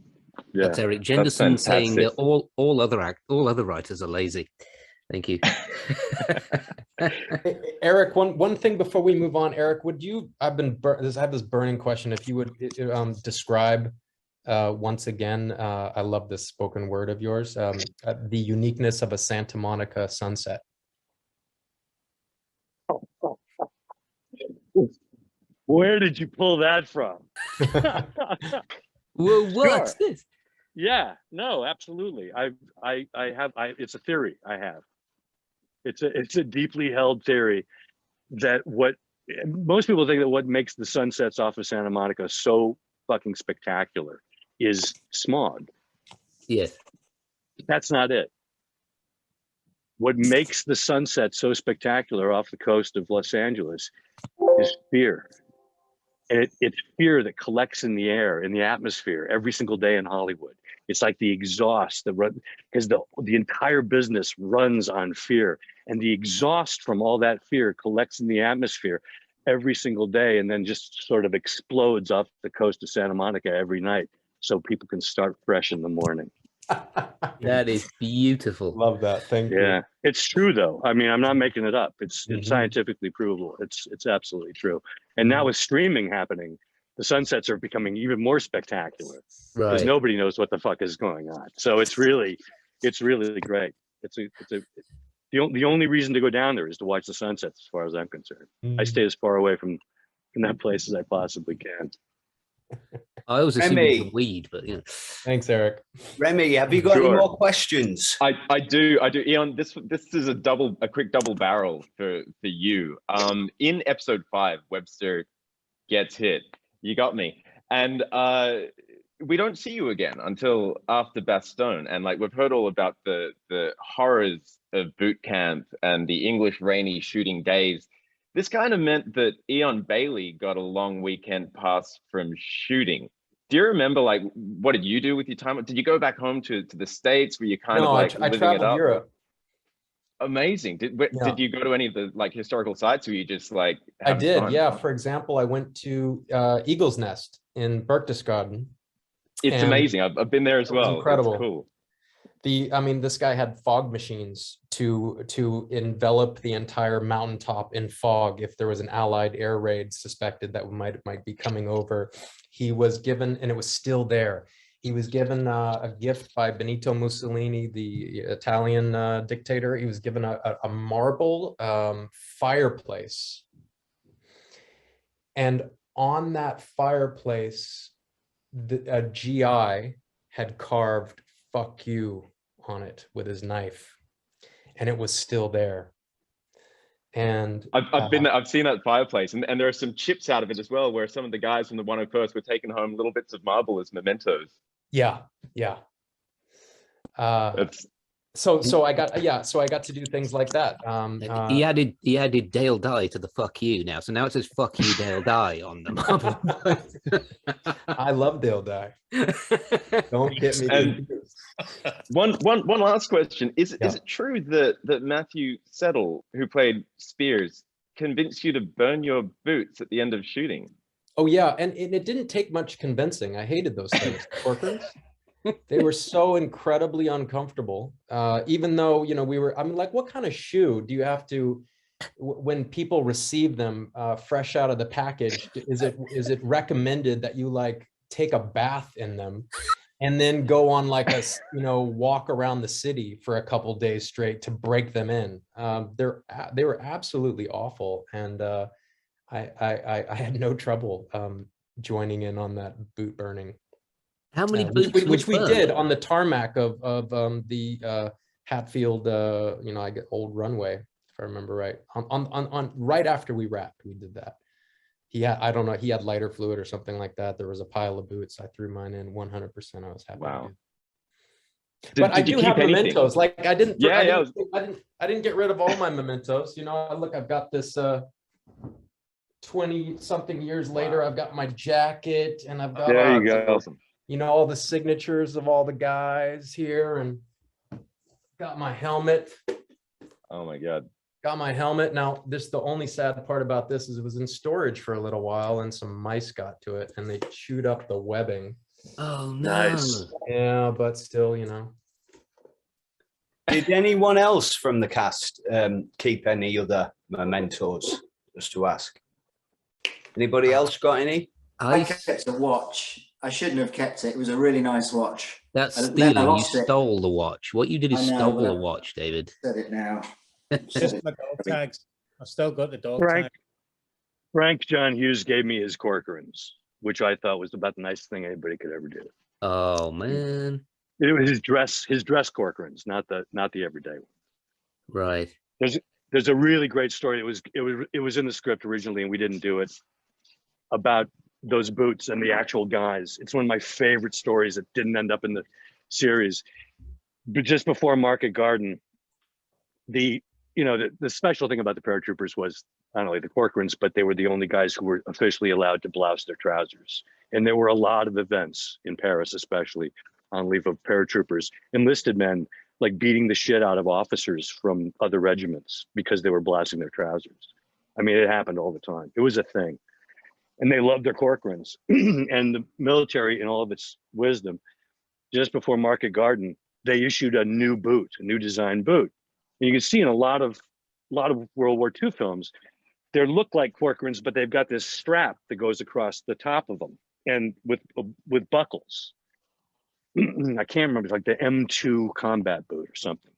Yeah. That's Erik Jendresen saying that all other writers are lazy. Thank you. Erik, one thing before we move on, Erik, would you, I have this burning question. If you would describe once again, I love this spoken word of yours, the uniqueness of a Santa Monica sunset. Where did you pull that from? Well, what's this? Yeah, no, absolutely. I have, it's a theory I have. It's a deeply held theory that most people think that what makes the sunsets off of Santa Monica so fucking spectacular is smog. Yes. That's not it. What makes the sunset so spectacular off the coast of Los Angeles is fear. And it's fear that collects in the air, in the atmosphere, every single day in Hollywood. It's like the exhaust that runs, because the entire business runs on fear. And the exhaust from all that fear collects in the atmosphere every single day, and then just sort of explodes off the coast of Santa Monica every night, so people can start fresh in the morning. That is beautiful. Love that. Thank you. Yeah, it's true though. I mean, I'm not making it up. It's scientifically provable. It's absolutely true. And now with streaming happening, the sunsets are becoming even more spectacular because nobody knows what the fuck is going on. So it's really great. The only reason to go down there is to watch the sunsets, as far as I'm concerned. I stay as far away from that place as I possibly can. I always assume it's a weed, but you know. Thanks, Erik. Remy, have you got any more questions? I do. Eion, this is a quick double barrel for you. In episode 5, Webster gets hit. You got me. And we don't see you again until after Bastogne. And like we've heard all about the horrors of boot camp and the English rainy shooting days. This kind of meant that Eion Bailey got a long weekend pass from shooting. Do you remember, like, what did you do with your time? Did you go back home to the States? Were you kind of like living it up? Europe. Amazing. Did you go to any of the like historical sites, or you just like? I did. Fun? Yeah. For example, I went to Eagle's Nest in Berchtesgaden. It's amazing. I've been there as well. Incredible. It's cool. This guy had fog machines to envelop the entire mountaintop in fog if there was an Allied air raid suspected that might be coming over. He was given, and it was still there. He was given a gift by Benito Mussolini, the Italian dictator. He was given a marble fireplace, and on that fireplace, a GI had carved "fuck you" on it with his knife, and it was still there. And I've seen that fireplace, and there are some chips out of it as well, where some of the guys from the 101st were taking home little bits of marble as mementos. Yeah. So I got to do things like that. He added Dale Dye to the "fuck you" now, so now it says "fuck you, Dale Dye" on the marble. I love Dale Dye. Don't get me confused. One last question: Is it true that Matthew Settle, who played Spears, convinced you to burn your boots at the end of shooting? Oh yeah, and it didn't take much convincing. I hated those things, corkers. They were so incredibly uncomfortable. Even though, you know, I'm like, what kind of shoe do you have to, when people receive them fresh out of the package, is it recommended that you like take a bath in them and then go on like a, walk around the city for a couple days straight to break them in? They were absolutely awful. And I had no trouble joining in on that boot burning. How many boots? Which we did on the tarmac of the Hatfield, I get Old Runway, if I remember right. On right after we wrapped, we did that. He had, I don't know, he had lighter fluid or something like that. There was a pile of boots. I threw mine in 100%. I was happy. Wow. But I do have mementos. Like I didn't get rid of all my mementos. Look, I've got this 20 something years later, I've got my jacket and I've got all the signatures of all the guys here, and got my helmet. Oh my God. Got my helmet. Now, the only sad part about this is it was in storage for a little while and some mice got to it and they chewed up the webbing. Oh, nice. Yeah, but still, Did anyone else from the cast keep any other mementos? Just to ask. Anybody else got any? I kept a watch. I shouldn't have kept it. It was a really nice watch. That's stealing. You stole the watch. What you did is stole the watch, David. Said it now. Just my dog tags. I've still got the dog tag. Frank John Hughes gave me his Corcorans, which I thought was about the nicest thing anybody could ever do. Oh man. It was his dress Corcorans, not the everyday one. Right. There's a really great story. It was in the script originally, and we didn't do it, about those boots and the actual guys. It's one of my favorite stories that didn't end up in the series. But just before Market Garden, the special thing about the paratroopers was not only the Corcorans, but they were the only guys who were officially allowed to blouse their trousers. And there were a lot of events in Paris, especially on leave of paratroopers, enlisted men like beating the shit out of officers from other regiments because they were blousing their trousers. I mean, it happened all the time. It was a thing. And they loved their Corcorans. And the military, in all of its wisdom, just before Market Garden, they issued a new design boot. And you can see in a lot of World War II films, they look like Corcorans, but they've got this strap that goes across the top of them, and with buckles. I can't remember, it's like the M2 combat boot or something,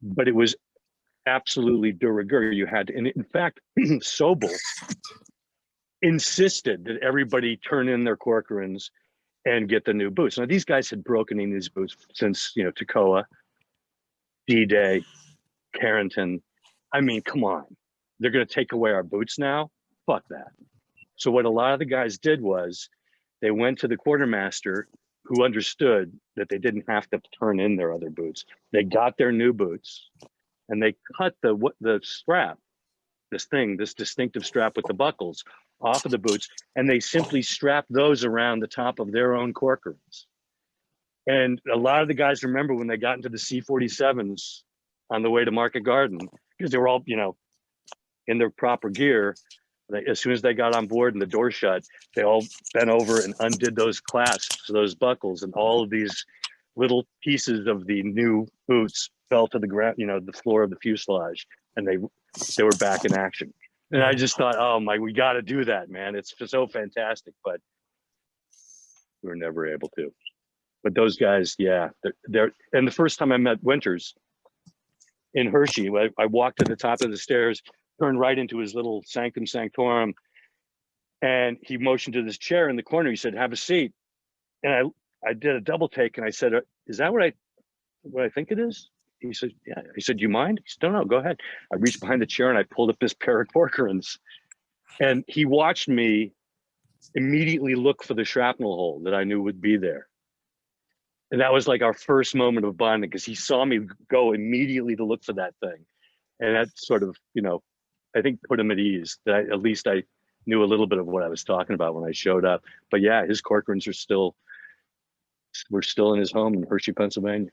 but it was absolutely de rigueur. You had to, and in fact, Sobel insisted that everybody turn in their Corcorans and get the new boots. Now, these guys had broken in these boots since, Toccoa, D-Day, Carrington. I mean, come on. They're going to take away our boots now? Fuck that. So what a lot of the guys did was they went to the quartermaster, who understood that they didn't have to turn in their other boots. They got their new boots and they cut the strap, this distinctive strap with the buckles off of the boots, and they simply strapped those around the top of their own Corcorans. And a lot of the guys remember when they got into the C-47s on the way to Market Garden, because they were all, in their proper gear. As soon as they got on board and the door shut, they all bent over and undid those clasps, those buckles, and all of these little pieces of the new boots fell to the ground, the floor of the fuselage, and they were back in action. And I just thought, oh my, we got to do that, man. It's just so fantastic, but we were never able to. But those guys, yeah, they're. And the first time I met Winters in Hershey, I walked to the top of the stairs, turned right into his little sanctum sanctorum, and he motioned to this chair in the corner. He said, "Have a seat." And I did a double take, and I said, "Is that what I think it is?" He said, "Yeah." He said, "Do you mind?" He said, "No, go ahead." I reached behind the chair and I pulled up this pair of Corcorans, and he watched me immediately look for the shrapnel hole that I knew would be there. And that was like our first moment of bonding, because he saw me go immediately to look for that thing. And that sort of, I think put him at ease. That at least I knew a little bit of what I was talking about when I showed up. But yeah, his Corcorans were still in his home in Hershey, Pennsylvania.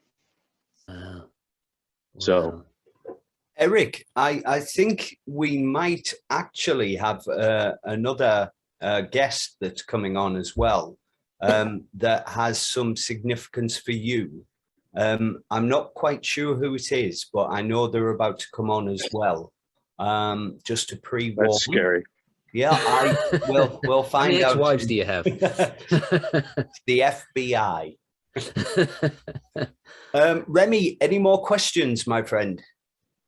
Wow. So, Erik, I think we might actually have another guest that's coming on as well, that has some significance for you. I'm not quite sure who it is, but I know they're about to come on as well. Just to pre-warn. That's scary. Yeah, we'll find out. How many ex-wives do you have? The FBI. Remy, any more questions, my friend?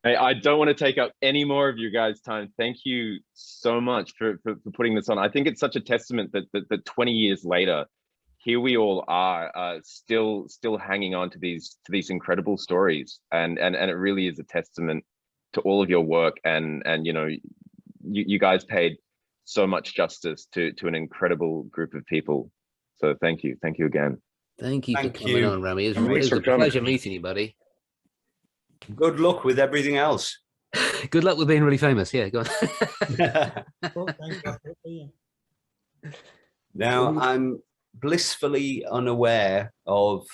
Hey, I don't want to take up any more of you guys' time. Thank you so much for putting this on. I think it's such a testament that 20 years later, here we all are, still hanging on to these incredible stories, and it really is a testament to all of your work, and you know, you guys paid so much justice to an incredible group of people. So thank you again. Thank you for coming on, Rami. It was a pleasure meeting you, buddy. Good luck with everything else. Good luck with being really famous. Yeah, go on. Now, I'm blissfully unaware of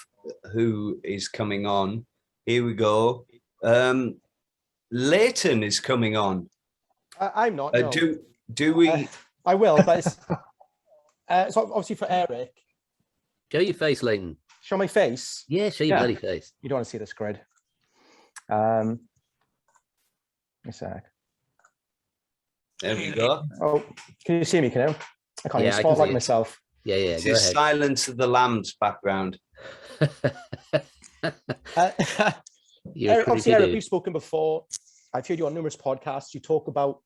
who is coming on. Here we go. Leighton is coming on. I'm not. No. Do we? I will, but it's obviously for Erik. Show your face, Leighton. Show my face? Yeah, show your bloody face. You don't want to see this grid. A sec. There we go. Oh, can you see me, Kenyon? I can't even spot like myself. Yeah, yeah. This is Silence of the Lambs background. Erik, obviously, Erik, we've spoken before. I've heard you on numerous podcasts. You talk about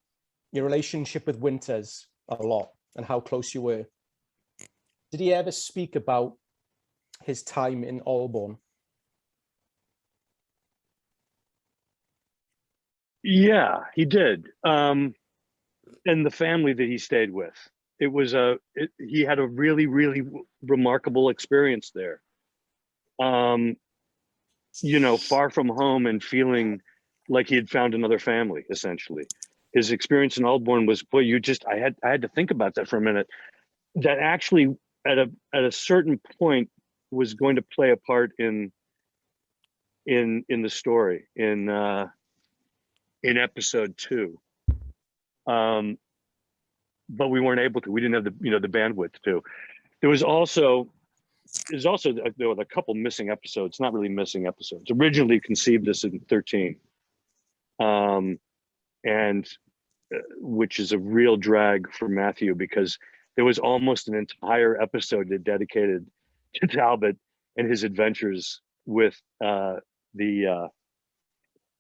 your relationship with Winters a lot and how close you were. Did he ever speak about his time in Allborn? Yeah, he did. And the family that he stayed with. It was he had a really, really remarkable experience there. You know, far from home and feeling like he had found another family, essentially. His experience in Allborn was, boy, I had to think about that for a minute. That actually at a certain point was going to play a part in the story in episode 2. But we weren't able to. We didn't have the bandwidth to. There was also there were a couple missing episodes, not really missing episodes. Originally conceived this in 13, and which is a real drag for Matthew, because there was almost an entire episode dedicated to Talbot and his adventures with the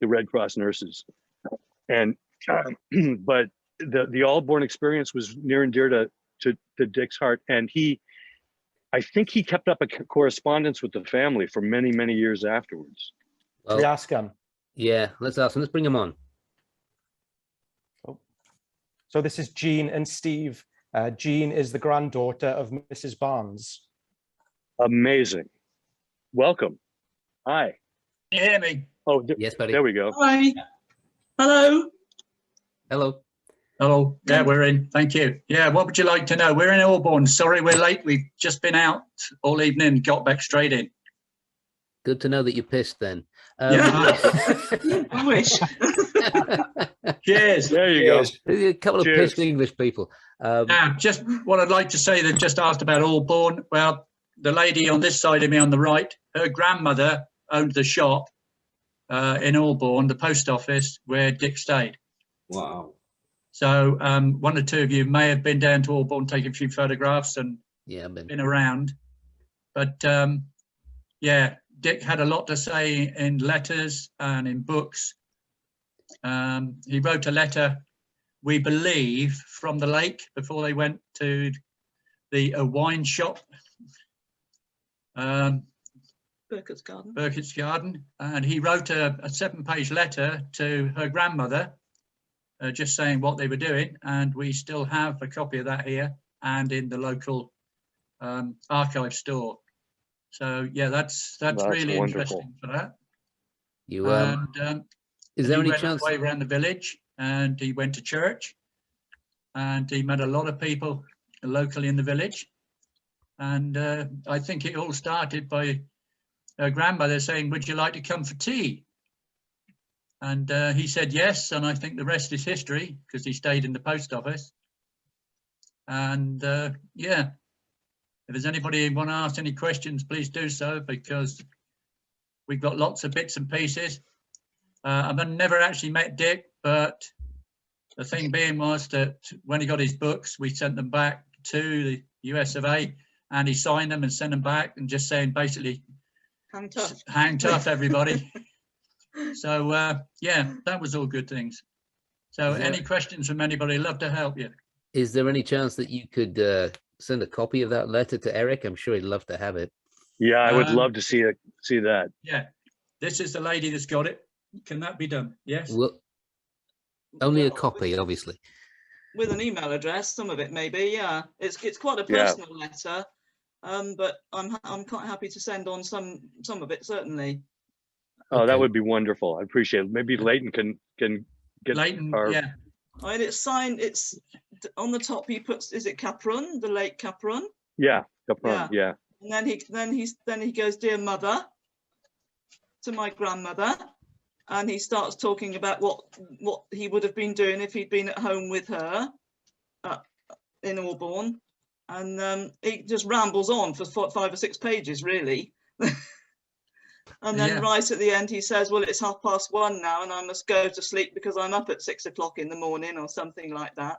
Red Cross nurses, and but the Allborn experience was near and dear to Dick's heart, and I think he kept up a correspondence with the family for many, many years afterwards. Well, we ask him. Yeah, let's ask him. Let's bring him on. Oh. So this is Jean and Steve. Jean is the granddaughter of Mrs. Barnes. Amazing. Welcome. Hi. Can you hear me? Oh, yes, buddy. There we go. Hi. Hello. Hello. Hello. Yeah, we're in. Thank you. Yeah, what would you like to know? We're in Allborn. Sorry, we're late. We've just been out all evening, got back straight in. Good to know that you pissed then. Yeah. I wish. Cheers. There you go. A couple of pissed English people. Now, just what I'd like to say, they've just asked about Allborn. Well, the lady on this side of me on the right, her grandmother owned the shop in Allborn, the post office where Dick stayed. Wow. So one or two of you may have been down to Allborn, taking a few photographs and been around. But yeah, Dick had a lot to say in letters and in books. He wrote a letter, we believe, from the lake before they went to the wine shop. Burkett's Garden. Burkett's Garden. And he wrote a 7-page letter to her grandmother, just saying what they were doing, and we still have a copy of that here and in the local archive store. So yeah, that's really wonderful. interesting for that. You and is there he any chance? Went away around the village, and he went to church, and he met a lot of people locally in the village, and I think it all started by her grandmother saying, "Would you like to come for tea?" And he said yes, and I think the rest is history, because he stayed in the post office. And yeah, if there's anybody who want to ask any questions, please do so, because we've got lots of bits and pieces. I've never actually met Dick, but the thing being was that when he got his books, we sent them back to the US of A, and he signed them and sent them back, and just saying basically, hang tough, everybody. So yeah, that was all good things. So any questions from anybody, love to help you. Is there any chance that you could send a copy of that letter to Erik? I'm sure he'd love to have it. Yeah, I would love to see that. Yeah, this is the lady that's got it. Can that be done? Yes. Well, only a copy, obviously. With an email address, some of it maybe. Yeah, it's quite a personal letter, but I'm quite happy to send on some of it, certainly. Oh, that would be wonderful. I appreciate it. Maybe Leighton can get Leighton, I mean, it's signed. It's on the top. He puts, is it Capron, the late Capron? Yeah, Capron. Yeah. And then he goes, "Dear mother," to my grandmother, and he starts talking about what he would have been doing if he'd been at home with her in Albourne, and he just rambles on for 5 or 6 pages, really. And then right at the end, he says, "Well, it's 1:30 now, and I must go to sleep because I'm up at 6 o'clock in the morning," or something like that.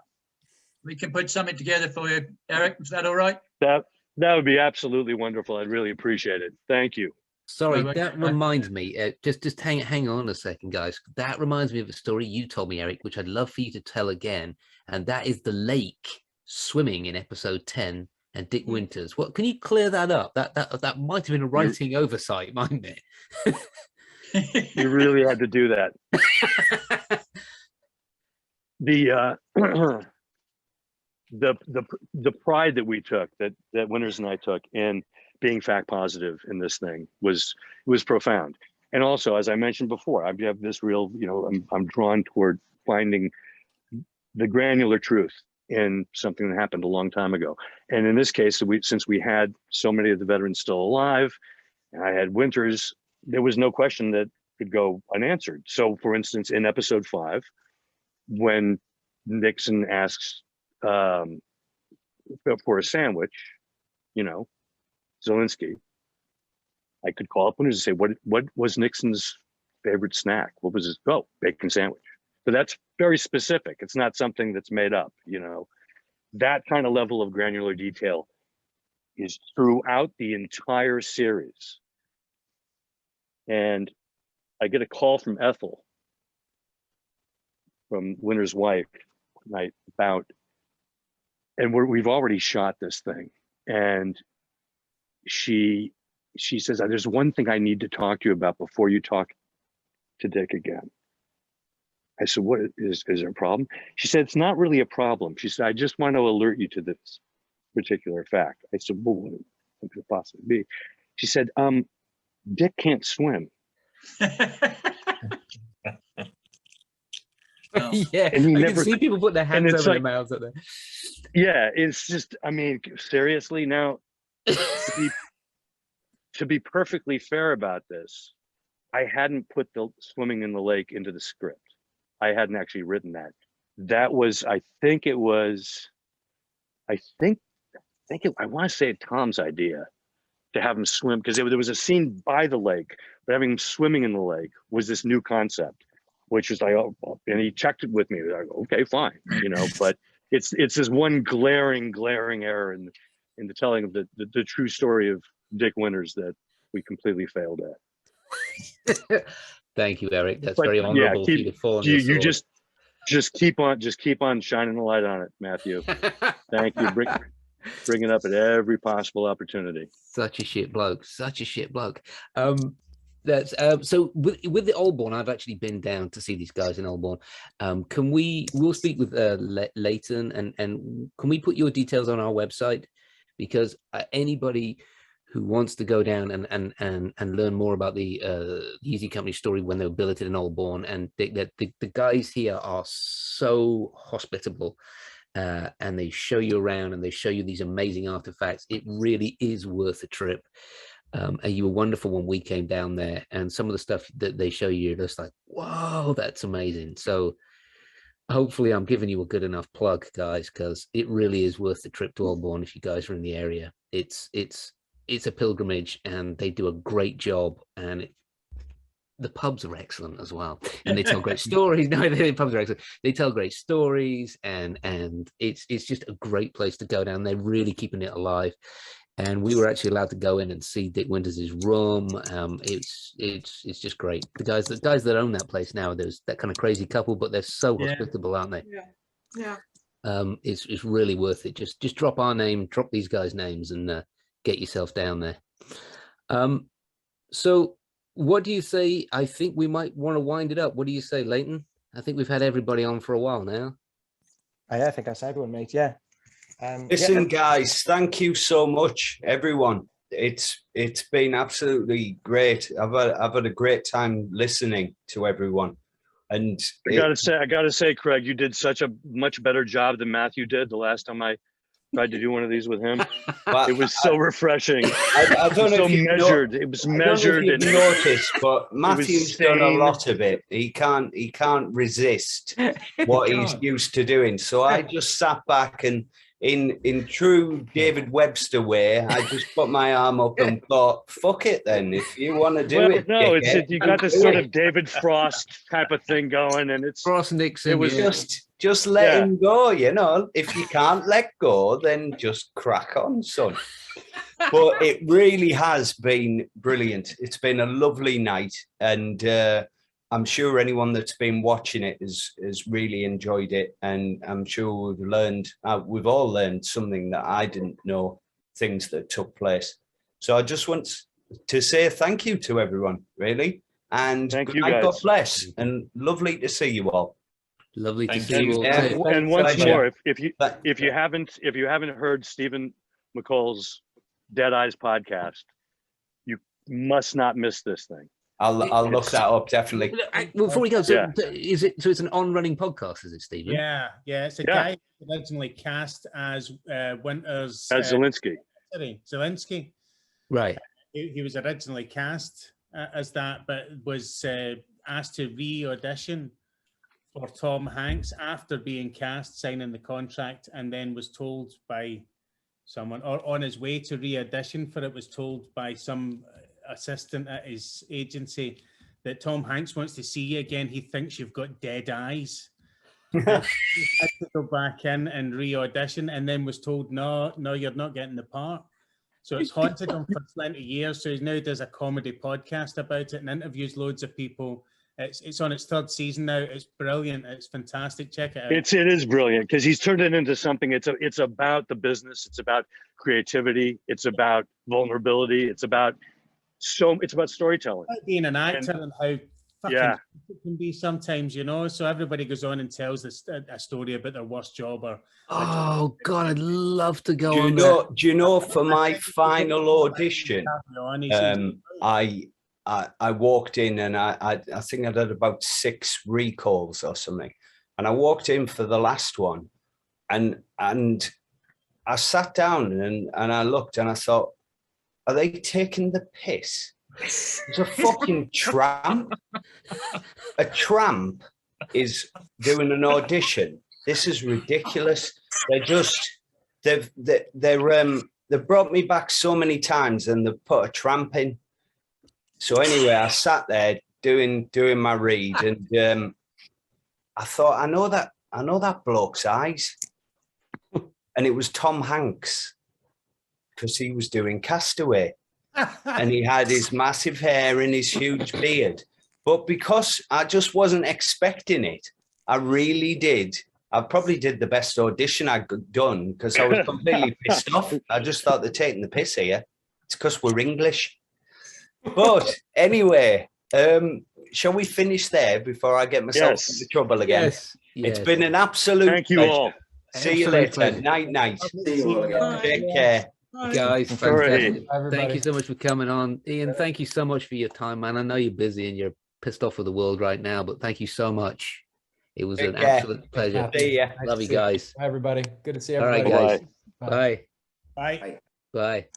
We can put something together for you, Erik. Is that all right? That would be absolutely wonderful. I'd really appreciate it. Thank you. Sorry, that reminds me. Just hang on a second, guys. That reminds me of a story you told me, Erik, which I'd love for you to tell again. And that is the lake swimming in episode 10 and Dick Winters. What, can you clear that up? That might have been a writing oversight, mightn't it? You really had to do that. The pride that we took, that Winters and I took in being fact positive in this thing was profound. And also, as I mentioned before, I have this real, I'm drawn toward finding the granular truth in something that happened a long time ago. And in this case, since we had so many of the veterans still alive, and I had Winters, there was no question that could go unanswered. So for instance, in episode 5, when Nixon asks for a sandwich, Zelensky, I could call up Winters and say, what was Nixon's favorite snack? What was his, bacon sandwich. But that's very specific. It's not something that's made up, That kind of level of granular detail is throughout the entire series. And I get a call from Ethel, from Winters' wife, night about, and we've already shot this thing. And she says, "There's one thing I need to talk to you about before you talk to Dick again." I said, "What is there a problem?" She said, "It's not really a problem." She said, "I just want to alert you to this particular fact." I said, "Well, what could it possibly be?" She said, "Dick can't swim." Yeah, and I can see people put their hands over their mouths at that. Yeah, it's just, seriously now, to be perfectly fair about this, I hadn't put the swimming in the lake into the script. I hadn't actually written that. That was, I want to say Tom's idea to have him swim, because there was a scene by the lake, but having him swimming in the lake was this new concept, which was like, and he checked it with me. I go, okay, fine, but it's this one glaring error in the telling of the true story of Dick Winters that we completely failed at. Thank you, Erik. That's very honorable for you to fall on your sword. Just keep on shining the light on it, Matthew. Thank you. Bring it up at every possible opportunity. Such a shit bloke. That's so with the Albourne, I've actually been down to see these guys in Albourne. We'll speak with Leighton, and can we put your details on our website? Because anybody who wants to go down and learn more about the Easy Company story when they were billeted in Albourne, and the guys here are so hospitable, and they show you around and they show you these amazing artifacts. It really is worth a trip. And you were wonderful when we came down there, and some of the stuff that they show you, you're just like, whoa, that's amazing. So hopefully I'm giving you a good enough plug, guys, because it really is worth the trip to Albourne if you guys are in the area. It's a pilgrimage, and they do a great job, and the pubs are excellent as well, and they tell great stories. No, the pubs are excellent. They tell great stories, and it's just a great place to go down. They're really keeping it alive. And we were actually allowed to go in and see Dick Winters' room. It's just great. The guys that own that place now, there's that kind of crazy couple, but they're so hospitable, aren't they? Yeah. It's really worth it. Just drop our name, drop these guys' names, and get yourself down there. So what do you say? I think we might want to wind it up. What do you say, Leighton? I think we've had everybody on for a while now. I think that's everyone, mate. Yeah. Listen, guys, thank you so much, everyone. It's been absolutely great. I've had a great time listening to everyone. And I gotta say, Craig, you did such a much better job than Matthew did the last time I tried to do one of these with him. It was so refreshing. I don't know if you measured. It was measured and noticed, but Matthew's done a lot of it. He can't resist what he's used to doing. So I just sat back and in true David Webster way, I just put my arm up and thought, fuck it then. If you want to do it. No, you got this sort of David Frost type of thing going, and it's Frost Nixon. It was just let him go, you know. If you can't let go, then just crack on, son. But it really has been brilliant. It's been a lovely night, and I'm sure anyone that's been watching it has really enjoyed it, and I'm sure we've all learned something that I didn't know, things that took place. So I just want to say thank you to everyone, really, and thank you, guys. God bless, and lovely to see you all. Lovely to see you all. And once more, if you haven't heard Stephen McCole's Dead Eyes podcast, you must not miss this thing. I'll look that up, definitely. Before we go, is it? So it's an on-running podcast, is it, Stephen? Yeah. It's a guy originally cast as Winters. As Zelensky. Zelensky. Right. He was originally cast as that, but was asked to re-audition for Tom Hanks after being cast, signing the contract, and then was told by someone, or on his way to re-audition for it, was told by some assistant at his agency that Tom Hanks wants to see you again. He thinks you've got dead eyes. He had to go back in and re-audition, and then was told, no, you're not getting the part. So it's haunted him for 20 years. So he now does a comedy podcast about it and interviews loads of people. It's on its third season now. It's brilliant. It's fantastic. Check it out. It is brilliant because he's turned it into something. It's about the business. It's about creativity. It's about vulnerability. It's about storytelling. It's about being an actor and how fucking it can be sometimes, you know. So everybody goes on and tells a story about their worst job or. Oh God, I'd love to go on. Do you know? For my final audition, I walked in and I think I did about 6 recalls or something, and I walked in for the last one, and I sat down and I looked and I thought, are they taking the piss? It's a fucking tramp. A tramp is doing an audition. This is ridiculous. They've brought me back so many times and they've put a tramp in. So anyway, I sat there doing my read, and I thought, I know that bloke's eyes, and it was Tom Hanks, because he was doing Castaway, and he had his massive hair and his huge beard. But because I just wasn't expecting it, I really did. I probably did the best audition I'd done because I was completely pissed off. I just thought they're taking the piss here. It's because we're English. But anyway, shall we finish there before I get myself into trouble again? Yes. It's been an absolute Thank you pleasure. all. See you later. Night. See you all again. Take care. Guys, fantastic. Thank you so much for coming on. Ian, thank you so much for your time, man. I know you're busy and you're pissed off with the world right now, but thank you so much. It was an absolute pleasure. See ya. Love you guys. Bye, everybody. Good to see All everybody. right, guys. Bye. Bye. Bye.